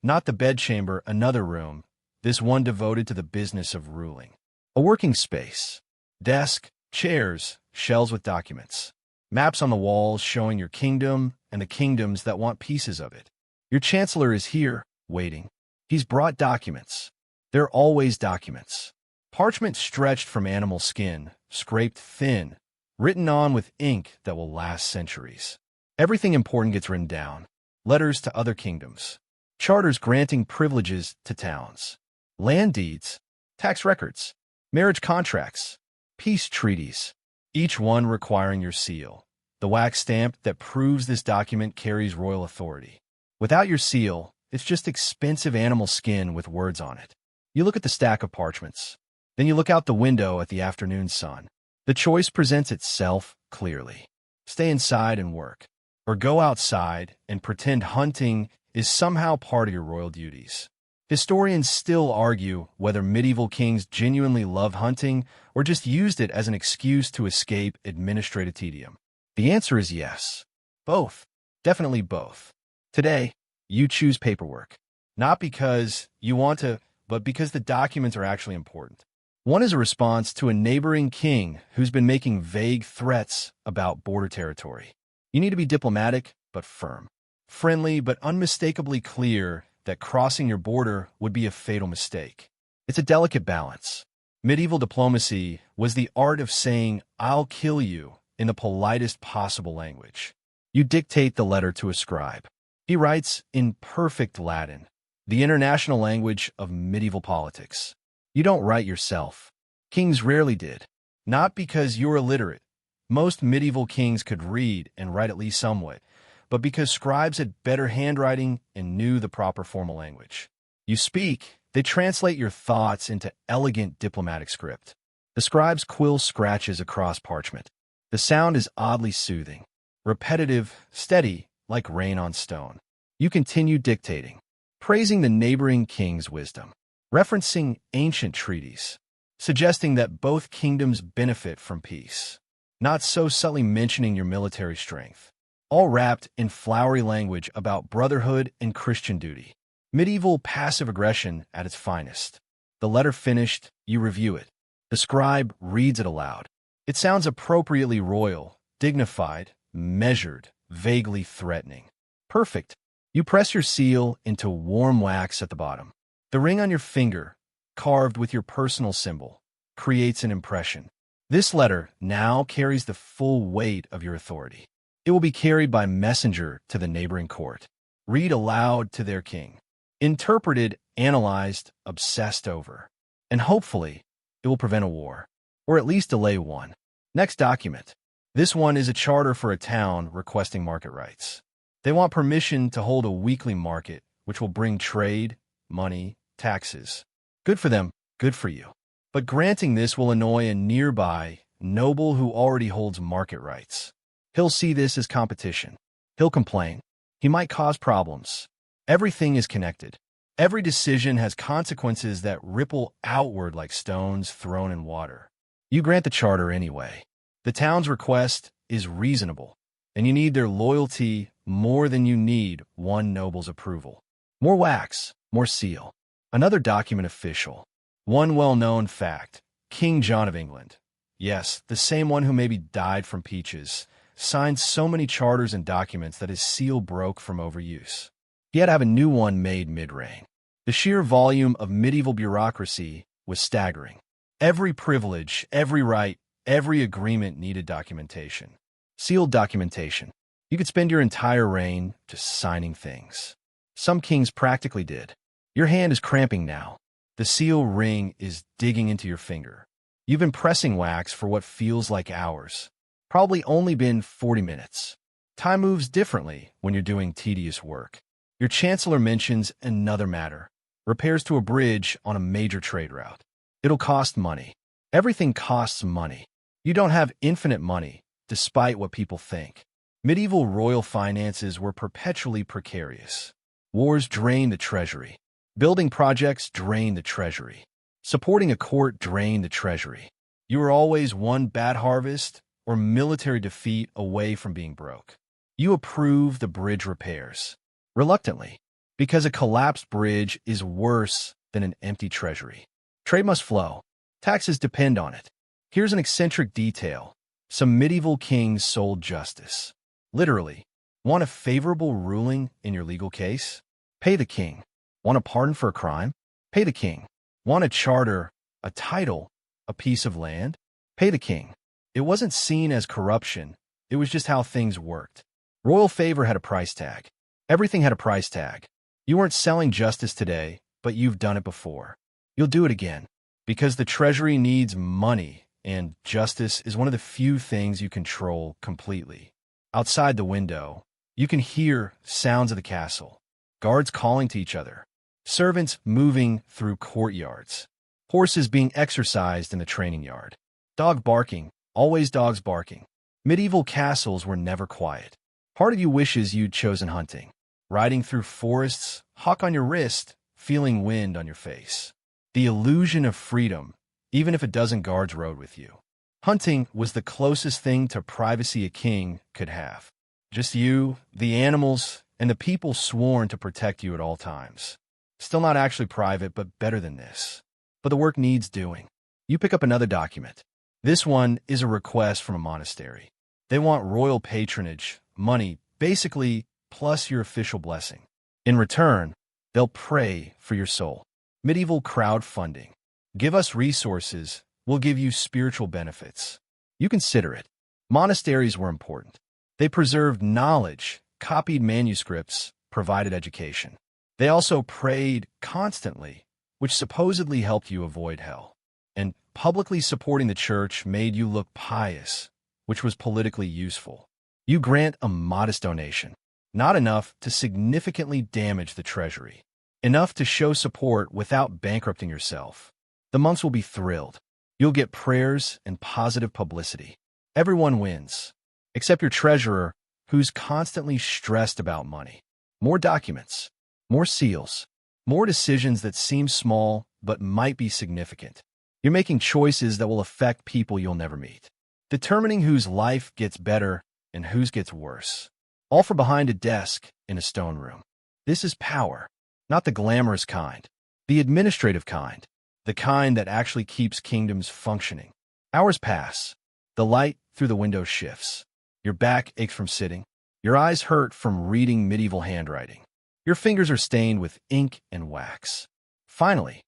Not the bedchamber, another room, this one devoted to the business of ruling. A working space. Desk, chairs, shelves with documents. Maps on the walls showing your kingdom and the kingdoms that want pieces of it. Your chancellor is here, waiting. He's brought documents. They're always documents. Parchment stretched from animal skin, scraped thin, written on with ink that will last centuries. Everything important gets written down. Letters to other kingdoms. Charters granting privileges to towns. Land deeds. Tax records. Marriage contracts. Peace treaties. Each one requiring your seal. The wax stamp that proves this document carries royal authority. Without your seal, it's just expensive animal skin with words on it. You look at the stack of parchments. Then you look out the window at the afternoon sun. The choice presents itself clearly. Stay inside and work, or go outside and pretend hunting is somehow part of your royal duties. Historians still argue whether medieval kings genuinely loved hunting or just used it as an excuse to escape administrative tedium. The answer is yes. Both. Definitely both. Today, you choose paperwork. Not because you want to, but because the documents are actually important. One is a response to a neighboring king who's been making vague threats about border territory. You need to be diplomatic, but firm. Friendly, but unmistakably clear that crossing your border would be a fatal mistake. It's a delicate balance. Medieval diplomacy was the art of saying, "I'll kill you," in the politest possible language. You dictate the letter to a scribe. He writes in perfect Latin, the international language of medieval politics. You don't write yourself. Kings rarely did. Not because you're illiterate. Most medieval kings could read and write at least somewhat, but because scribes had better handwriting and knew the proper formal language. You speak, they translate your thoughts into elegant diplomatic script. The scribe's quill scratches across parchment. The sound is oddly soothing, repetitive, steady, like rain on stone. You continue dictating, praising the neighboring king's wisdom, referencing ancient treaties, suggesting that both kingdoms benefit from peace, not so subtly mentioning your military strength, all wrapped in flowery language about brotherhood and Christian duty. Medieval passive aggression at its finest. The letter finished, you review it. The scribe reads it aloud. It sounds appropriately royal, dignified, measured, vaguely threatening. Perfect. You press your seal into warm wax at the bottom. The ring on your finger, carved with your personal symbol, creates an impression. This letter now carries the full weight of your authority. It will be carried by messenger to the neighboring court. Read aloud to their king. Interpreted, analyzed, obsessed over. And hopefully, it will prevent a war, or at least delay one. Next document. This one is a charter for a town requesting market rights. They want permission to hold a weekly market, which will bring trade, money, taxes. Good for them, good for you. But granting this will annoy a nearby noble who already holds market rights. He'll see this as competition. He'll complain. He might cause problems. Everything is connected. Every decision has consequences that ripple outward like stones thrown in water. You grant the charter anyway. The town's request is reasonable, and you need their loyalty more than you need one noble's approval. More wax, more seal. Another document official. One well-known fact. King John of England, yes, the same one who maybe died from peaches, signed so many charters and documents that his seal broke from overuse. He had to have a new one made mid-reign. The sheer volume of medieval bureaucracy was staggering. Every privilege, every right, every agreement needed documentation. Sealed documentation. You could spend your entire reign just signing things. Some kings practically did. Your hand is cramping now. The seal ring is digging into your finger. You've been pressing wax for what feels like hours. Probably only been 40 minutes. Time moves differently when you're doing tedious work. Your chancellor mentions another matter. Repairs to a bridge on a major trade route. It'll cost money. Everything costs money. You don't have infinite money, despite what people think. Medieval royal finances were perpetually precarious. Wars drained the treasury. Building projects drained the treasury. Supporting a court drained the treasury. You were always one bad harvest or military defeat away from being broke. You approve the bridge repairs. Reluctantly, because a collapsed bridge is worse than an empty treasury. Trade must flow. Taxes depend on it. Here's an eccentric detail. Some medieval kings sold justice. Literally, want a favorable ruling in your legal case? Pay the king. Want a pardon for a crime? Pay the king. Want a charter, a title, a piece of land? Pay the king. It wasn't seen as corruption. It was just how things worked. Royal favor had a price tag. Everything had a price tag. You weren't selling justice today, but you've done it before. You'll do it again. Because the treasury needs money, and justice is one of the few things you control completely. Outside the window, you can hear sounds of the castle. Guards calling to each other. Servants moving through courtyards. Horses being exercised in the training yard. Dog barking, always dogs barking. Medieval castles were never quiet. Part of you wishes you'd chosen hunting. Riding through forests, hawk on your wrist, feeling wind on your face. The illusion of freedom, even if a dozen guards rode with you. Hunting was the closest thing to privacy a king could have. Just you, the animals, and the people sworn to protect you at all times. Still not actually private, but better than this. But the work needs doing. You pick up another document. This one is a request from a monastery. They want royal patronage, money, basically, plus your official blessing. In return, they'll pray for your soul. Medieval crowdfunding. Give us resources, we'll give you spiritual benefits. You consider it. Monasteries were important. They preserved knowledge, copied manuscripts, provided education. They also prayed constantly, which supposedly helped you avoid hell. And publicly supporting the church made you look pious, which was politically useful. You grant a modest donation, not enough to significantly damage the treasury, enough to show support without bankrupting yourself. The monks will be thrilled. You'll get prayers and positive publicity. Everyone wins, except your treasurer, who's constantly stressed about money. More documents, more seals, more decisions that seem small but might be significant. You're making choices that will affect people you'll never meet, determining whose life gets better and whose gets worse, all from behind a desk in a stone room. This is power, not the glamorous kind, the administrative kind, the kind that actually keeps kingdoms functioning. Hours pass. The light through the window shifts. Your back aches from sitting. Your eyes hurt from reading medieval handwriting. Your fingers are stained with ink and wax. Finally,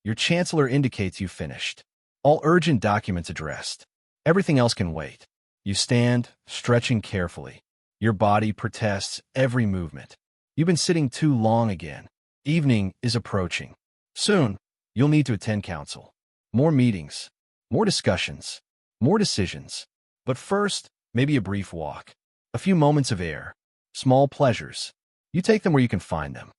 your chancellor indicates you finished. All urgent documents addressed. Everything else can wait. You stand, stretching carefully. Your body protests every movement. You've been sitting too long again. Evening is approaching. Soon, you'll need to attend council. More meetings, more discussions, more decisions. But first, maybe a brief walk. A few moments of air. Small pleasures. You take them where you can find them.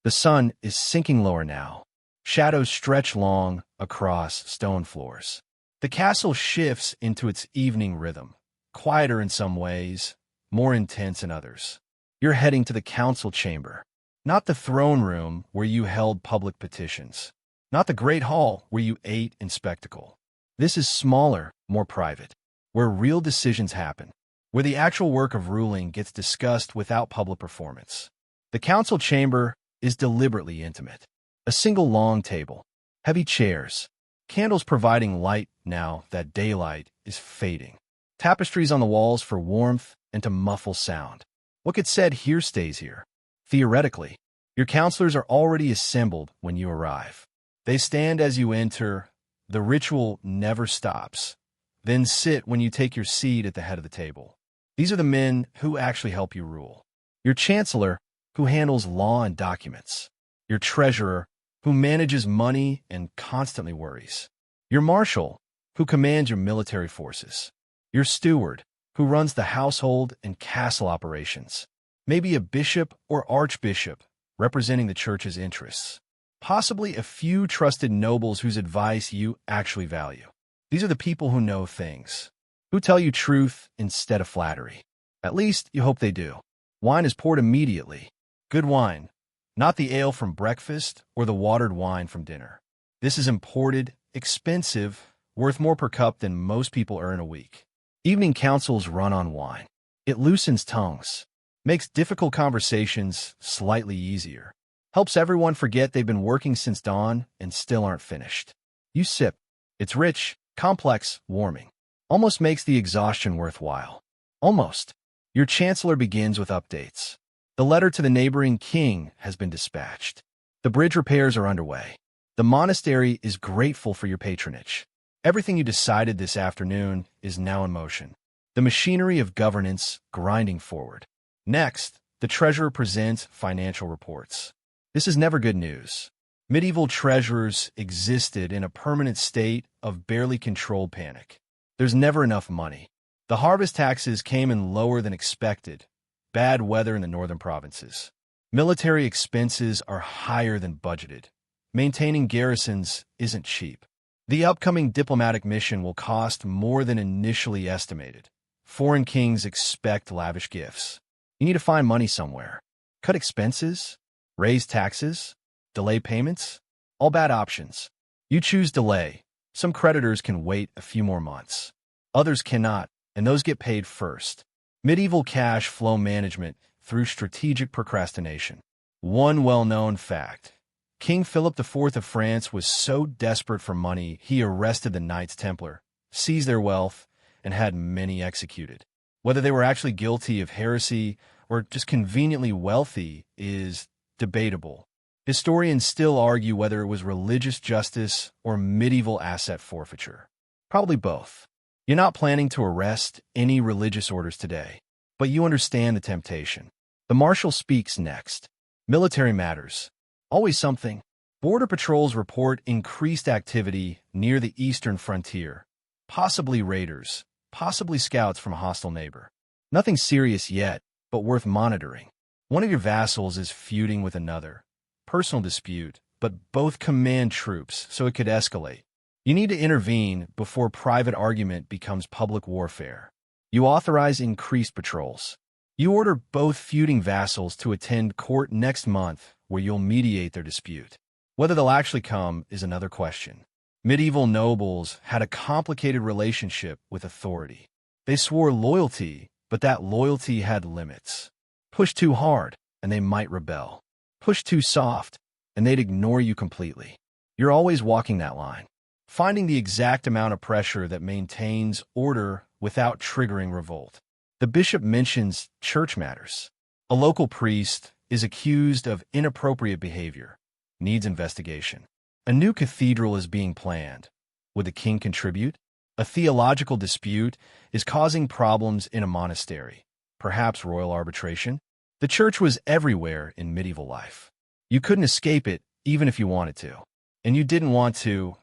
The sun is sinking lower now. Shadows stretch long across stone floors. The castle shifts into its evening rhythm, quieter in some ways, more intense in others. You're heading to the council chamber, not the throne room where you held public petitions, not the great hall where you ate in spectacle. This is smaller, more private, where real decisions happen, where the actual work of ruling gets discussed without public performance. The council chamber is deliberately intimate. A single long table, heavy chairs, candles providing light now that daylight is fading. Tapestries on the walls for warmth and to muffle sound. What gets said here stays here. Theoretically, your counselors are already assembled when you arrive. They stand as you enter. The ritual never stops. Then sit when you take your seat at the head of the table. These are the men who actually help you rule. Your chancellor, who handles law and documents. Your treasurer, who manages money and constantly worries. Your marshal, who commands your military forces. Your steward, who runs the household and castle operations. Maybe a bishop or archbishop representing the church's interests. Possibly a few trusted nobles whose advice you actually value. These are the people who know things, who tell you truth instead of flattery. At least you hope they do. Wine is poured immediately. Good wine, not the ale from breakfast or the watered wine from dinner. This is imported, expensive, worth more per cup than most people earn a week. Evening councils run on wine. It loosens tongues, makes difficult conversations slightly easier, helps everyone forget they've been working since dawn and still aren't finished. You sip. It's rich, complex, warming. Almost makes the exhaustion worthwhile. Almost. Your chancellor begins with updates. The letter to the neighboring king has been dispatched. The bridge repairs are underway. The monastery is grateful for your patronage. Everything you decided this afternoon is now in motion. The machinery of governance grinding forward. Next, the treasurer presents financial reports. This is never good news. Medieval treasurers existed in a permanent state of barely controlled panic. There's never enough money. The harvest taxes came in lower than expected. Bad weather in the northern provinces. Military expenses are higher than budgeted. Maintaining garrisons isn't cheap. The upcoming diplomatic mission will cost more than initially estimated. Foreign kings expect lavish gifts. You need to find money somewhere. Cut expenses? Raise taxes? Delay payments? All bad options. You choose delay. Some creditors can wait a few more months. Others cannot, and those get paid first. Medieval cash flow management through strategic procrastination. One well-known fact. King Philip IV of France was so desperate for money he arrested the Knights Templar, seized their wealth, and had many executed. Whether they were actually guilty of heresy or just conveniently wealthy is debatable. Historians still argue whether it was religious justice or medieval asset forfeiture. Probably both. You're not planning to arrest any religious orders today, but you understand the temptation. The marshal speaks next. Military matters. Always something. Border patrols report increased activity near the eastern frontier. Possibly raiders, possibly scouts from a hostile neighbor. Nothing serious yet, but worth monitoring. One of your vassals is feuding with another. Personal dispute, but both command troops, so it could escalate. You need to intervene before private argument becomes public warfare. You authorize increased patrols. You order both feuding vassals to attend court next month, where you'll mediate their dispute. Whether they'll actually come is another question. Medieval nobles had a complicated relationship with authority. They swore loyalty, but that loyalty had limits. Push too hard, and they might rebel. Push too soft, and they'd ignore you completely. You're always walking that line, finding the exact amount of pressure that maintains order without triggering revolt. The bishop mentions church matters. A local priest is accused of inappropriate behavior, needs investigation. A new cathedral is being planned. Would the king contribute? A theological dispute is causing problems in a monastery, perhaps royal arbitration. The church was everywhere in medieval life. You couldn't escape it even if you wanted to. And you didn't want to.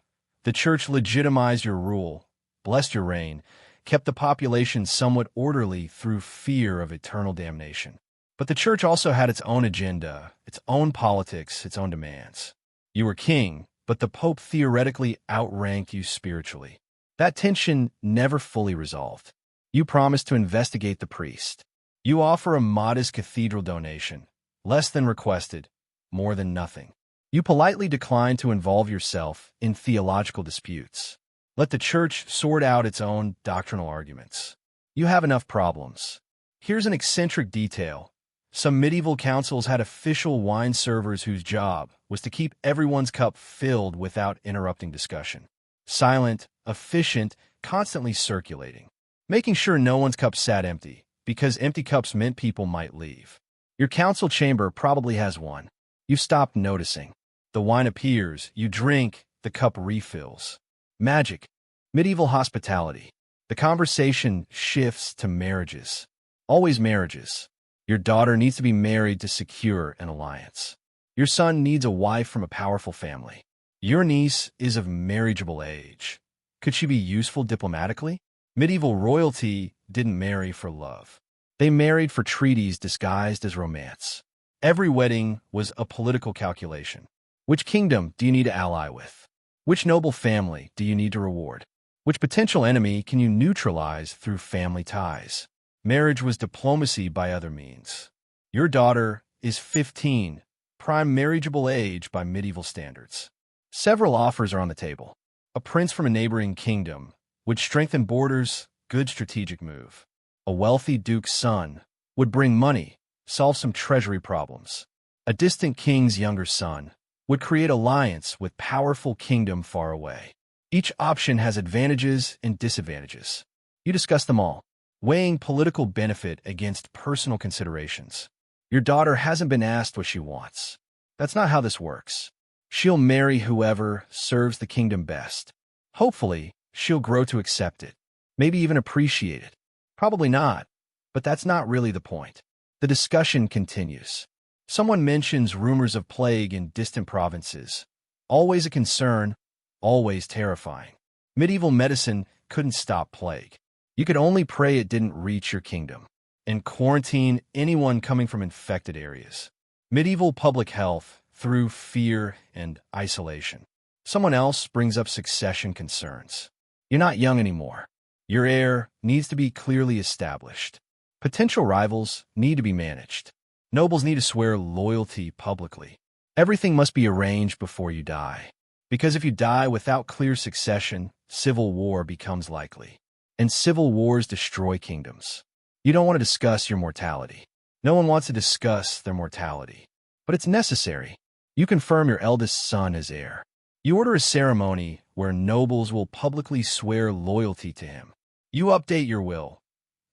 The church legitimized your rule, blessed your reign, kept the population somewhat orderly through fear of eternal damnation. But the church also had its own agenda, its own politics, its own demands. You were king, but the pope theoretically outranked you spiritually. That tension never fully resolved. You promised to investigate the priest. You offer a modest cathedral donation, less than requested, more than nothing. You politely decline to involve yourself in theological disputes. Let the church sort out its own doctrinal arguments. You have enough problems. Here's an eccentric detail. Some medieval councils had official wine servers whose job was to keep everyone's cup filled without interrupting discussion. Silent, efficient, constantly circulating. Making sure no one's cup sat empty, because empty cups meant people might leave. Your council chamber probably has one. You've stopped noticing. The wine appears, you drink, the cup refills. Magic. Medieval hospitality. The conversation shifts to marriages. Always marriages. Your daughter needs to be married to secure an alliance. Your son needs a wife from a powerful family. Your niece is of marriageable age. Could she be useful diplomatically? Medieval royalty didn't marry for love. They married for treaties disguised as romance. Every wedding was a political calculation. Which kingdom do you need to ally with? Which noble family do you need to reward? Which potential enemy can you neutralize through family ties? Marriage was diplomacy by other means. Your daughter is 15, prime marriageable age by medieval standards. Several offers are on the table. A prince from a neighboring kingdom would strengthen borders, good strategic move. A wealthy duke's son would bring money, solve some treasury problems. A distant king's younger son would create alliance with powerful kingdom far away. Each option has advantages and disadvantages. You discuss them all, weighing political benefit against personal considerations. Your daughter hasn't been asked what she wants. That's not how this works. She'll marry whoever serves the kingdom best. Hopefully, she'll grow to accept it, maybe even appreciate it. Probably not, but that's not really the point. The discussion continues. Someone mentions rumors of plague in distant provinces. Always a concern, always terrifying. Medieval medicine couldn't stop plague. You could only pray it didn't reach your kingdom, and quarantine anyone coming from infected areas. Medieval public health through fear and isolation. Someone else brings up succession concerns. You're not young anymore. Your heir needs to be clearly established. Potential rivals need to be managed. Nobles need to swear loyalty publicly. Everything must be arranged before you die. Because if you die without clear succession, civil war becomes likely. And civil wars destroy kingdoms. You don't want to discuss your mortality. No one wants to discuss their mortality. But it's necessary. You confirm your eldest son as heir. You order a ceremony where nobles will publicly swear loyalty to him. You update your will.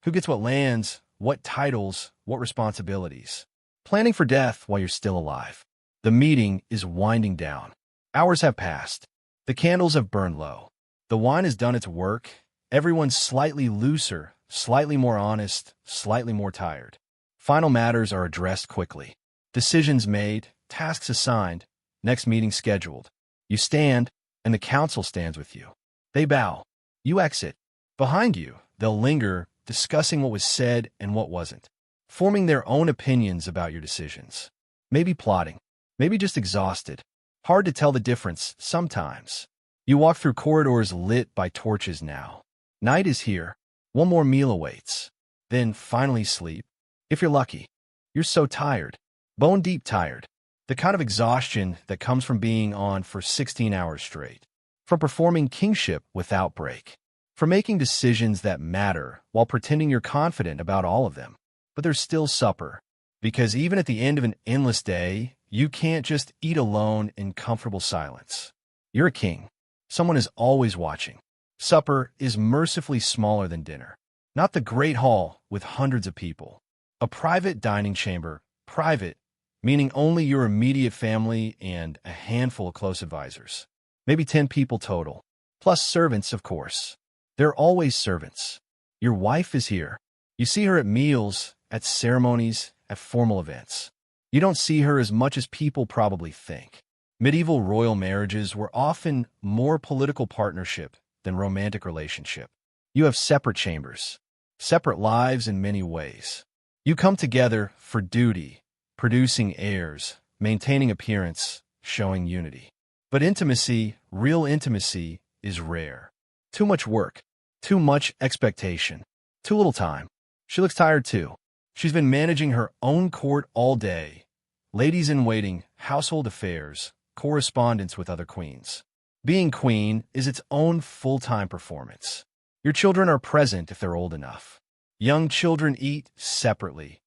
Who gets what lands, what titles, what responsibilities. Planning for death while you're still alive. The meeting is winding down. Hours have passed. The candles have burned low. The wine has done its work. Everyone's slightly looser, slightly more honest, slightly more tired. Final matters are addressed quickly. Decisions made, tasks assigned, next meeting scheduled. You stand, and the council stands with you. They bow. You exit. Behind you, they'll linger, discussing what was said and what wasn't, forming their own opinions about your decisions. Maybe plotting, maybe just exhausted. Hard to tell the difference sometimes. You walk through corridors lit by torches now. Night is here. One more meal awaits. Then finally sleep. If you're lucky. You're so tired. Bone-deep tired. The kind of exhaustion that comes from being on for 16 hours straight. From performing kingship without break. From making decisions that matter while pretending you're confident about all of them. But there's still supper. Because even at the end of an endless day, you can't just eat alone in comfortable silence. You're a king. Someone is always watching. Supper is mercifully smaller than dinner. Not the great hall with hundreds of people. A private dining chamber, private, meaning only your immediate family and a handful of close advisors. Maybe 10 people total. Plus servants, of course. They're always servants. Your wife is here. You see her at meals, at ceremonies, at formal events. You don't see her as much as people probably think. Medieval royal marriages were often more political partnership than romantic relationship. You have separate chambers, separate lives in many ways. You come together for duty, producing heirs, maintaining appearance, showing unity. But intimacy, real intimacy, is rare. Too much work, too much expectation, too little time. She looks tired too. She's been managing her own court all day. Ladies in waiting, household affairs, correspondence with other queens. Being queen is its own full-time performance. Your children are present if they're old enough. Young children eat separately.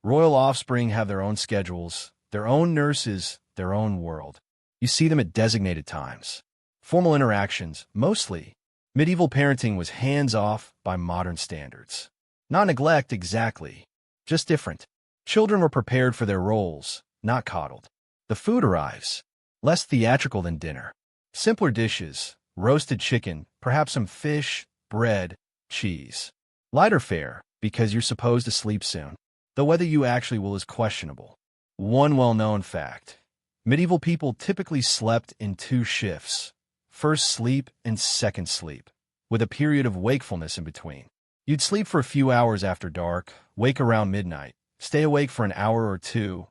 Royal offspring have their own schedules, their own nurses, their own world. You see them at designated times. Formal interactions, mostly. Medieval parenting was hands-off by modern standards. Not neglect exactly, just different. Children were prepared for their roles, not coddled. The food arrives, less theatrical than dinner. Simpler dishes, roasted chicken, perhaps some fish, bread, cheese. Lighter fare, because you're supposed to sleep soon, though whether you actually will is questionable. One well-known fact. Medieval people typically slept in 2 shifts, first sleep and second sleep, with a period of wakefulness in between. You'd sleep for a few hours after dark, wake around midnight, stay awake for an hour or 2,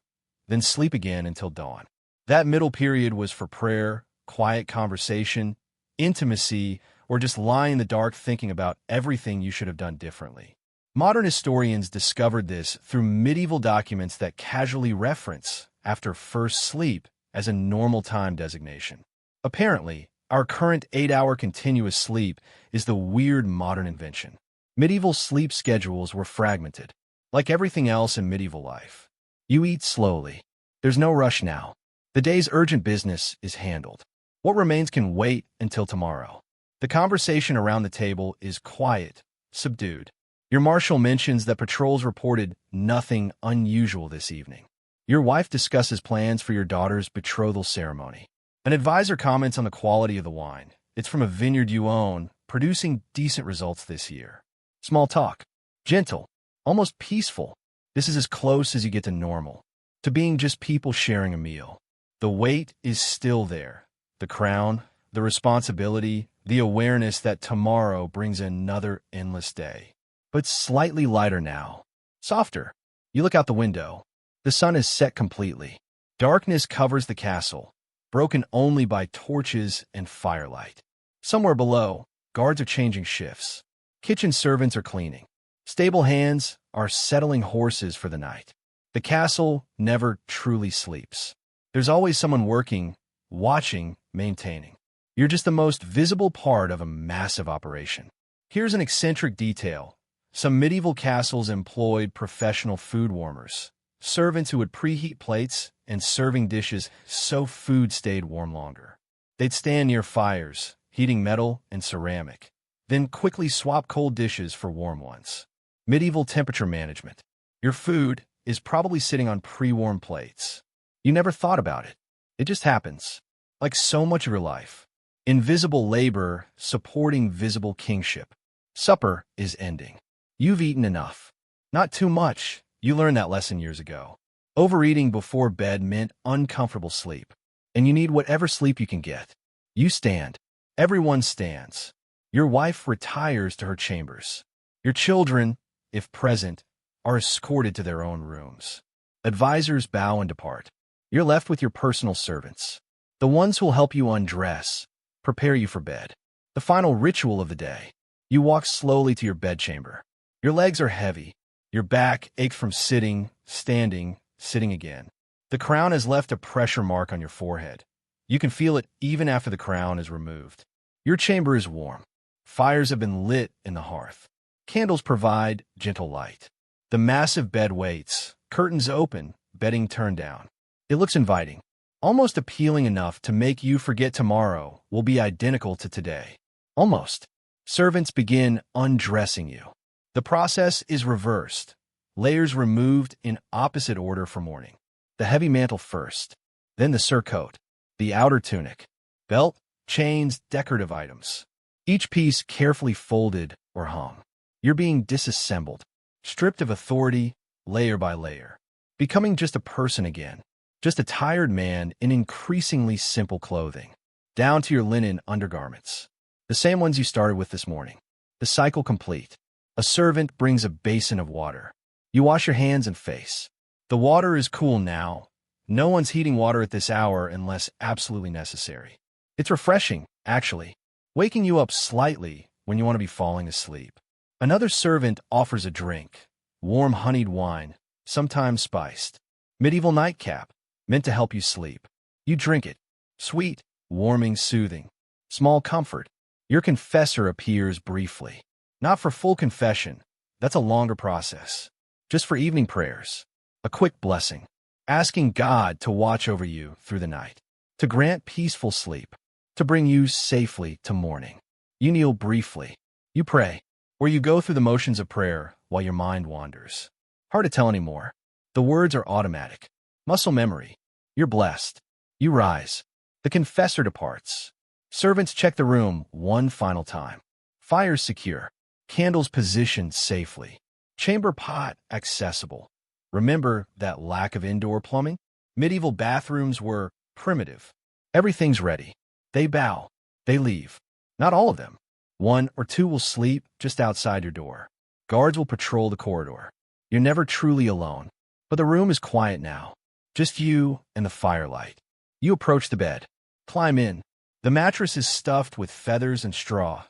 then sleep again until dawn. That middle period was for prayer, quiet conversation, intimacy, or just lying in the dark thinking about everything you should have done differently. Modern historians discovered this through medieval documents that casually reference after first sleep as a normal time designation. Apparently, our current 8-hour continuous sleep is the weird modern invention. Medieval sleep schedules were fragmented, like everything else in medieval life. You eat slowly. There's no rush now. The day's urgent business is handled. What remains can wait until tomorrow. The conversation around the table is quiet, subdued. Your marshal mentions that patrols reported nothing unusual this evening. Your wife discusses plans for your daughter's betrothal ceremony. An advisor comments on the quality of the wine. It's from a vineyard you own, producing decent results this year. Small talk. Gentle. Almost peaceful. This is as close as you get to normal. To being just people sharing a meal. The weight is still there. The crown, the responsibility, the awareness that tomorrow brings another endless day. But slightly lighter now. Softer. You look out the window. The sun is set completely. Darkness covers the castle, broken only by torches and firelight. Somewhere below, guards are changing shifts. Kitchen servants are cleaning. Stable hands are settling horses for the night. The castle never truly sleeps. There's always someone working, watching, maintaining. You're just the most visible part of a massive operation. Here's an eccentric detail. Some medieval castles employed professional food warmers, servants who would preheat plates and serving dishes so food stayed warm longer. They'd stand near fires, heating metal and ceramic, then quickly swap cold dishes for warm ones. Medieval temperature management. Your food is probably sitting on pre-warmed plates. You never thought about it. It just happens. Like so much of your life. Invisible labor supporting visible kingship. Supper is ending. You've eaten enough. Not too much. You learned that lesson years ago. Overeating before bed meant uncomfortable sleep. And you need whatever sleep you can get. You stand. Everyone stands. Your wife retires to her chambers. Your children, if present, are escorted to their own rooms. Advisors bow and depart. You're left with your personal servants. The ones who'll help you undress, prepare you for bed. The final ritual of the day. You walk slowly to your bedchamber. Your legs are heavy. Your back aches from sitting, standing, sitting again. The crown has left a pressure mark on your forehead. You can feel it even after the crown is removed. Your chamber is warm. Fires have been lit in the hearth. Candles provide gentle light. The massive bed waits, curtains open, bedding turned down. It looks inviting, almost appealing enough to make you forget tomorrow will be identical to today. Almost. Servants begin undressing you. The process is reversed. Layers removed in opposite order for morning. The heavy mantle first, then the surcoat, the outer tunic, belt, chains, decorative items. Each piece carefully folded or hung. You're being disassembled, stripped of authority, layer by layer. Becoming just a person again, just a tired man in increasingly simple clothing. Down to your linen undergarments. The same ones you started with this morning. The cycle complete. A servant brings a basin of water. You wash your hands and face. The water is cool now. No one's heating water at this hour unless absolutely necessary. It's refreshing, actually, waking you up slightly when you want to be falling asleep. Another servant offers a drink, warm honeyed wine, sometimes spiced. Medieval nightcap, meant to help you sleep. You drink it. Sweet, warming, soothing. Small comfort. Your confessor appears briefly. Not for full confession. That's a longer process. Just for evening prayers. A quick blessing. Asking God to watch over you through the night. To grant peaceful sleep. To bring you safely to morning. You kneel briefly. You pray. Or you go through the motions of prayer while your mind wanders. Hard to tell anymore. The words are automatic. Muscle memory. You're blessed. You rise. The confessor departs. Servants check the room one final time. Fires secure. Candles positioned safely. Chamber pot accessible. Remember that lack of indoor plumbing? Medieval bathrooms were primitive. Everything's ready. They bow. They leave. Not all of them. One or two will sleep just outside your door. Guards will patrol the corridor. You're never truly alone. But the room is quiet now. Just you and the firelight. You approach the bed. Climb in. The mattress is stuffed with feathers and straw.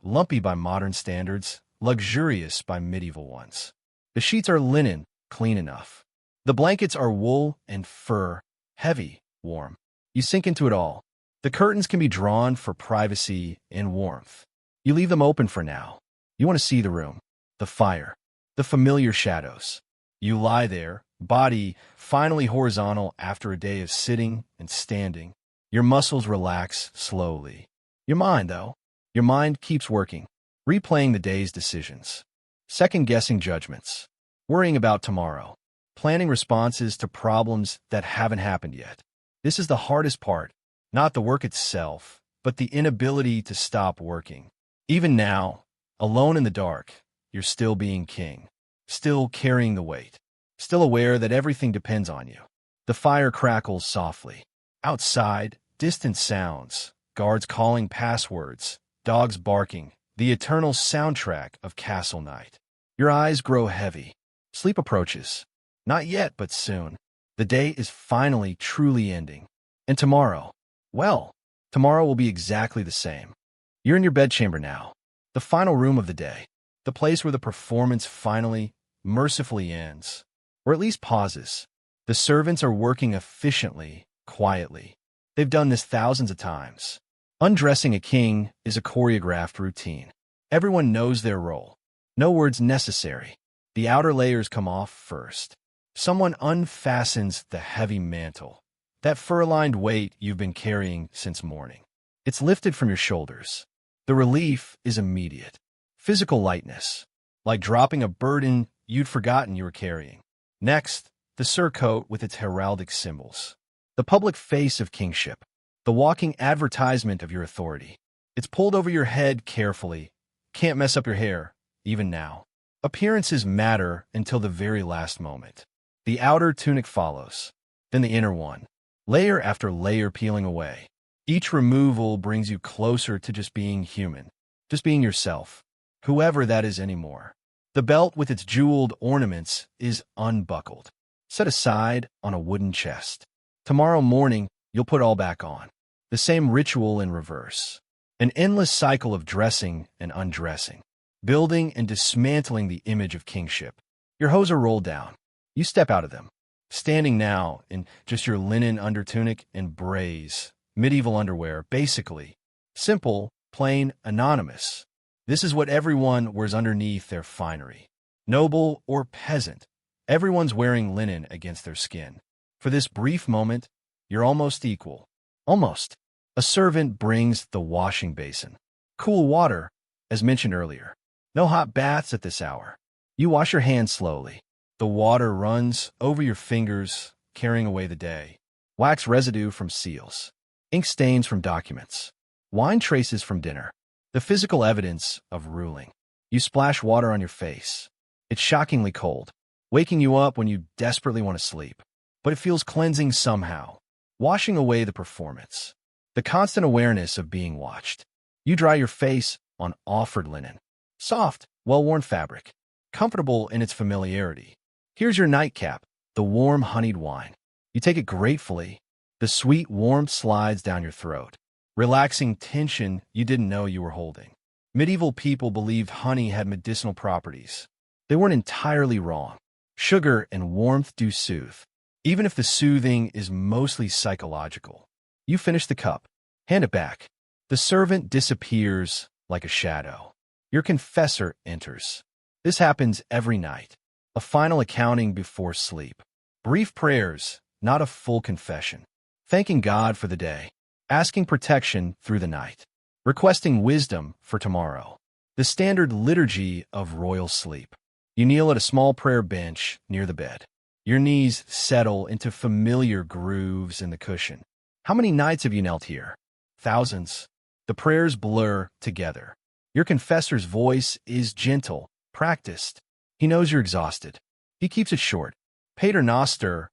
Lumpy by modern standards, luxurious by medieval ones. The sheets are linen, clean enough. The blankets are wool and fur, heavy, warm. You sink into it all. The curtains can be drawn for privacy and warmth. You leave them open for now. You want to see the room, the fire, the familiar shadows. You lie there, body finally horizontal after a day of sitting and standing. Your muscles relax slowly. Your mind, though, your mind keeps working, replaying the day's decisions. second-guessing judgments, worrying about tomorrow, planning responses to problems that haven't happened yet. This is the hardest part, not the work itself, but the inability to stop working. Even now, alone in the dark, you're still being king, still carrying the weight, still aware that everything depends on you. The fire crackles softly. Outside, distant sounds, guards calling passwords, dogs barking, the eternal soundtrack of castle night. Your eyes grow heavy. Sleep approaches. Not yet, but soon. The day is finally truly ending. And tomorrow, well, tomorrow will be exactly the same. You're in your bedchamber now, the final room of the day, the place where the performance finally, mercifully ends, or at least pauses. The servants are working efficiently, quietly. They've done this thousands of times. Undressing a king is a choreographed routine. Everyone knows their role. No words necessary. The outer layers come off first. Someone unfastens the heavy mantle, that fur-lined weight you've been carrying since morning. It's lifted from your shoulders. The relief is immediate. Physical lightness, like dropping a burden you'd forgotten you were carrying. Next, the surcoat with its heraldic symbols. The public face of kingship, the walking advertisement of your authority. It's pulled over your head carefully. Can't mess up your hair, even now. Appearances matter until the very last moment. The outer tunic follows, then the inner one, layer after layer peeling away. Each removal brings you closer to just being human, just being yourself, whoever that is anymore. The belt with its jeweled ornaments is unbuckled, set aside on a wooden chest. Tomorrow morning, you'll put all back on. The same ritual in reverse. An endless cycle of dressing and undressing, building and dismantling the image of kingship. Your hose are rolled down. You step out of them, standing now in just your linen undertunic and braise, medieval underwear, basically. Simple, plain, anonymous. This is what everyone wears underneath their finery. Noble or peasant, everyone's wearing linen against their skin. For this brief moment, you're almost equal. Almost. A servant brings the washing basin. Cool water, as mentioned earlier. No hot baths at this hour. You wash your hands slowly. The water runs over your fingers, carrying away the day. Wax residue from seals. Ink stains from documents. Wine traces from dinner. The physical evidence of ruling. You splash water on your face. It's shockingly cold, waking you up when you desperately want to sleep. But it feels cleansing somehow, washing away the performance. The constant awareness of being watched. You dry your face on offered linen. Soft, well-worn fabric. Comfortable in its familiarity. Here's your nightcap, the warm honeyed wine. You take it gratefully. The sweet warmth slides down your throat, relaxing tension you didn't know you were holding. Medieval people believed honey had medicinal properties. They weren't entirely wrong. Sugar and warmth do soothe, even if the soothing is mostly psychological. You finish the cup. Hand it back. The servant disappears like a shadow. Your confessor enters. This happens every night. A final accounting before sleep. Brief prayers, not a full confession. Thanking God for the day. Asking protection through the night. Requesting wisdom for tomorrow. The standard liturgy of royal sleep. You kneel at a small prayer bench near the bed. Your knees settle into familiar grooves in the cushion. How many nights have you knelt here? Thousands. The prayers blur together. Your confessor's voice is gentle, practiced. He knows you're exhausted. He keeps it short. Pater noster,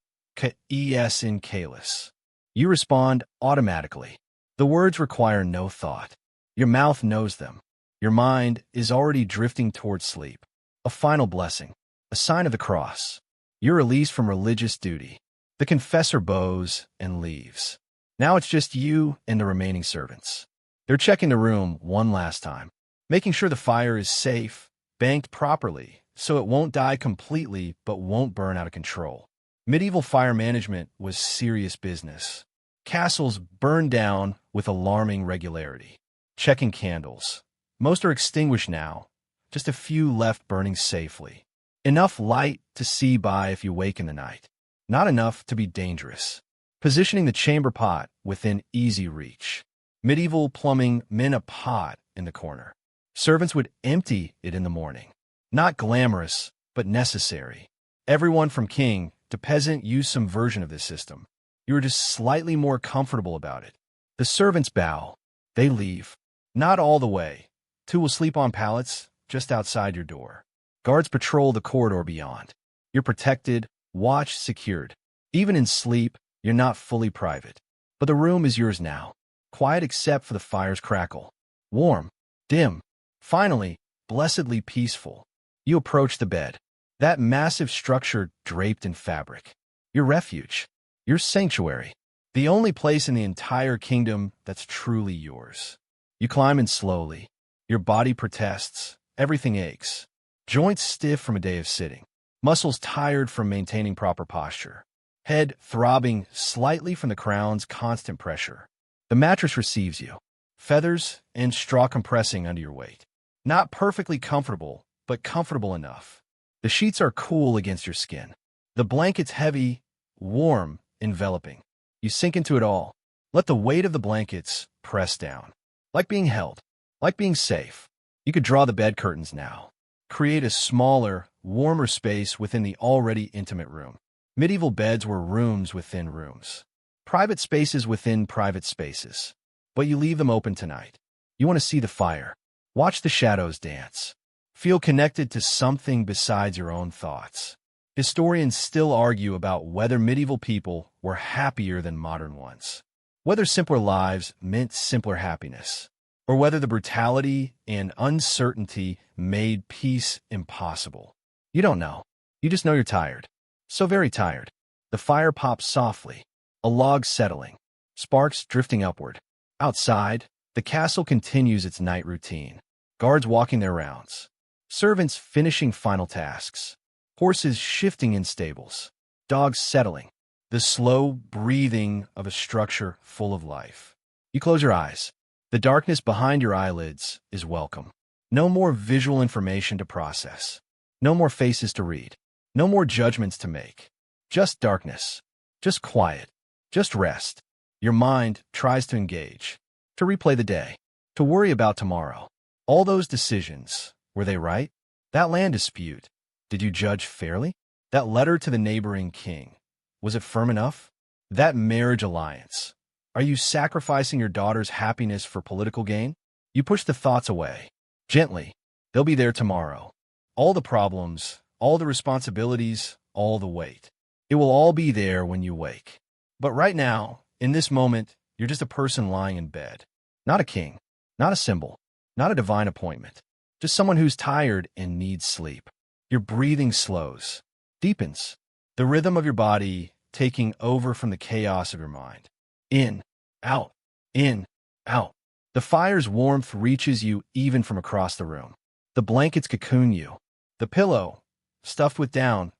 es in caelus. You respond automatically. The words require no thought. Your mouth knows them. Your mind is already drifting towards sleep. A final blessing. A sign of the cross. You're released from religious duty. The confessor bows and leaves. Now it's just you and the remaining servants. They're checking the room one last time, making sure the fire is safe, banked properly, so it won't die completely but won't burn out of control. Medieval fire management was serious business. Castles burned down with alarming regularity. Checking candles. Most are extinguished now, just a few left burning safely. Enough light to see by if you wake in the night. Not enough to be dangerous. Positioning the chamber pot within easy reach. Medieval plumbing meant a pot in the corner. Servants would empty it in the morning. Not glamorous, but necessary. Everyone from king to peasant used some version of this system. You are just slightly more comfortable about it. The servants bow. They leave. Not all the way. Two will sleep on pallets just outside your door. Guards patrol the corridor beyond. You're protected, watched, secured. Even in sleep, you're not fully private. But the room is yours now. Quiet except for the fire's crackle. Warm. Dim. Finally, blessedly peaceful. You approach the bed. That massive structure draped in fabric. Your refuge. Your sanctuary. The only place in the entire kingdom that's truly yours. You climb in slowly. Your body protests. Everything aches. Joints stiff from a day of sitting. Muscles tired from maintaining proper posture. Head throbbing slightly from the crown's constant pressure. The mattress receives you. Feathers and straw compressing under your weight. Not perfectly comfortable, but comfortable enough. The sheets are cool against your skin. The blanket's heavy, warm, enveloping. You sink into it all. Let the weight of the blankets press down. Like being held. Like being safe. You could draw the bed curtains now. Create a smaller, warmer space within the already intimate room. Medieval beds were rooms within rooms. Private spaces within private spaces. But you leave them open tonight. You want to see the fire. Watch the shadows dance. Feel connected to something besides your own thoughts. Historians still argue about whether medieval people were happier than modern ones. Whether simpler lives meant simpler happiness. Or whether the brutality and uncertainty made peace impossible. You don't know. You just know you're tired. So very tired. The fire pops softly. A log settling. Sparks drifting upward. Outside, the castle continues its night routine. Guards walking their rounds. Servants finishing final tasks. Horses shifting in stables. Dogs settling. The slow breathing of a structure full of life. You close your eyes. The darkness behind your eyelids is welcome. No more visual information to process. No more faces to read. No more judgments to make. Just darkness. Just quiet. Just rest. Your mind tries to engage. To replay the day. To worry about tomorrow. All those decisions, were they right? That land dispute, did you judge fairly? That letter to the neighboring king, was it firm enough? That marriage alliance, are you sacrificing your daughter's happiness for political gain? You push the thoughts away. Gently. They'll be there tomorrow. All the problems, all the responsibilities, all the weight. It will all be there when you wake. But right now, in this moment, you're just a person lying in bed. Not a king. Not a symbol. Not a divine appointment. Just someone who's tired and needs sleep. Your breathing slows. Deepens. The rhythm of your body taking over from the chaos of your mind. In. Out. In. Out. The fire's warmth reaches you even from across the room. The blankets cocoon you. The pillow, stuffed with down,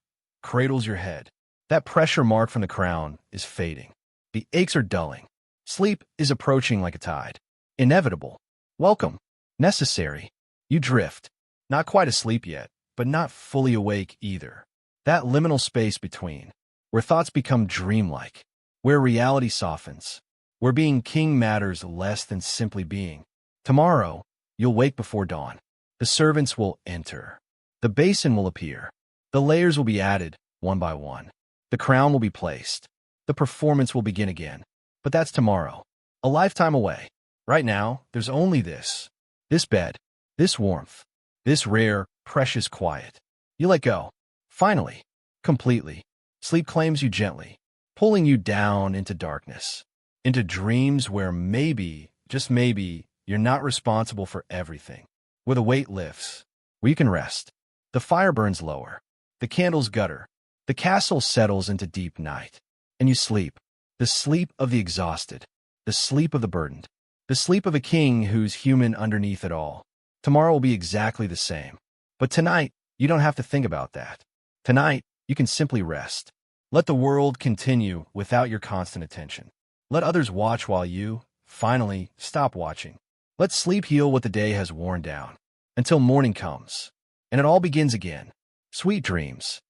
cradles your head. That pressure mark from the crown is fading. The aches are dulling. Sleep is approaching like a tide. Inevitable. Welcome. Necessary. You drift. Not quite asleep yet, but not fully awake either. That liminal space between, where thoughts become dreamlike, where reality softens, where being king matters less than simply being. Tomorrow, you'll wake before dawn. The servants will enter. The basin will appear. The layers will be added, one by one. The crown will be placed. The performance will begin again. But that's tomorrow. A lifetime away. Right now, there's only this. This bed. This warmth. This rare, precious quiet. You let go. Finally. Completely. Sleep claims you gently, pulling you down into darkness. Into dreams where maybe, just maybe, you're not responsible for everything. Where the weight lifts. Where you can rest. The fire burns lower. The candles gutter. The castle settles into deep night. And you sleep. The sleep of the exhausted. The sleep of the burdened. The sleep of a king who's human underneath it all. Tomorrow will be exactly the same. But tonight, you don't have to think about that. Tonight, you can simply rest. Let the world continue without your constant attention. Let others watch while you, finally, stop watching. Let sleep heal what the day has worn down. Until morning comes. And it all begins again. Sweet dreams.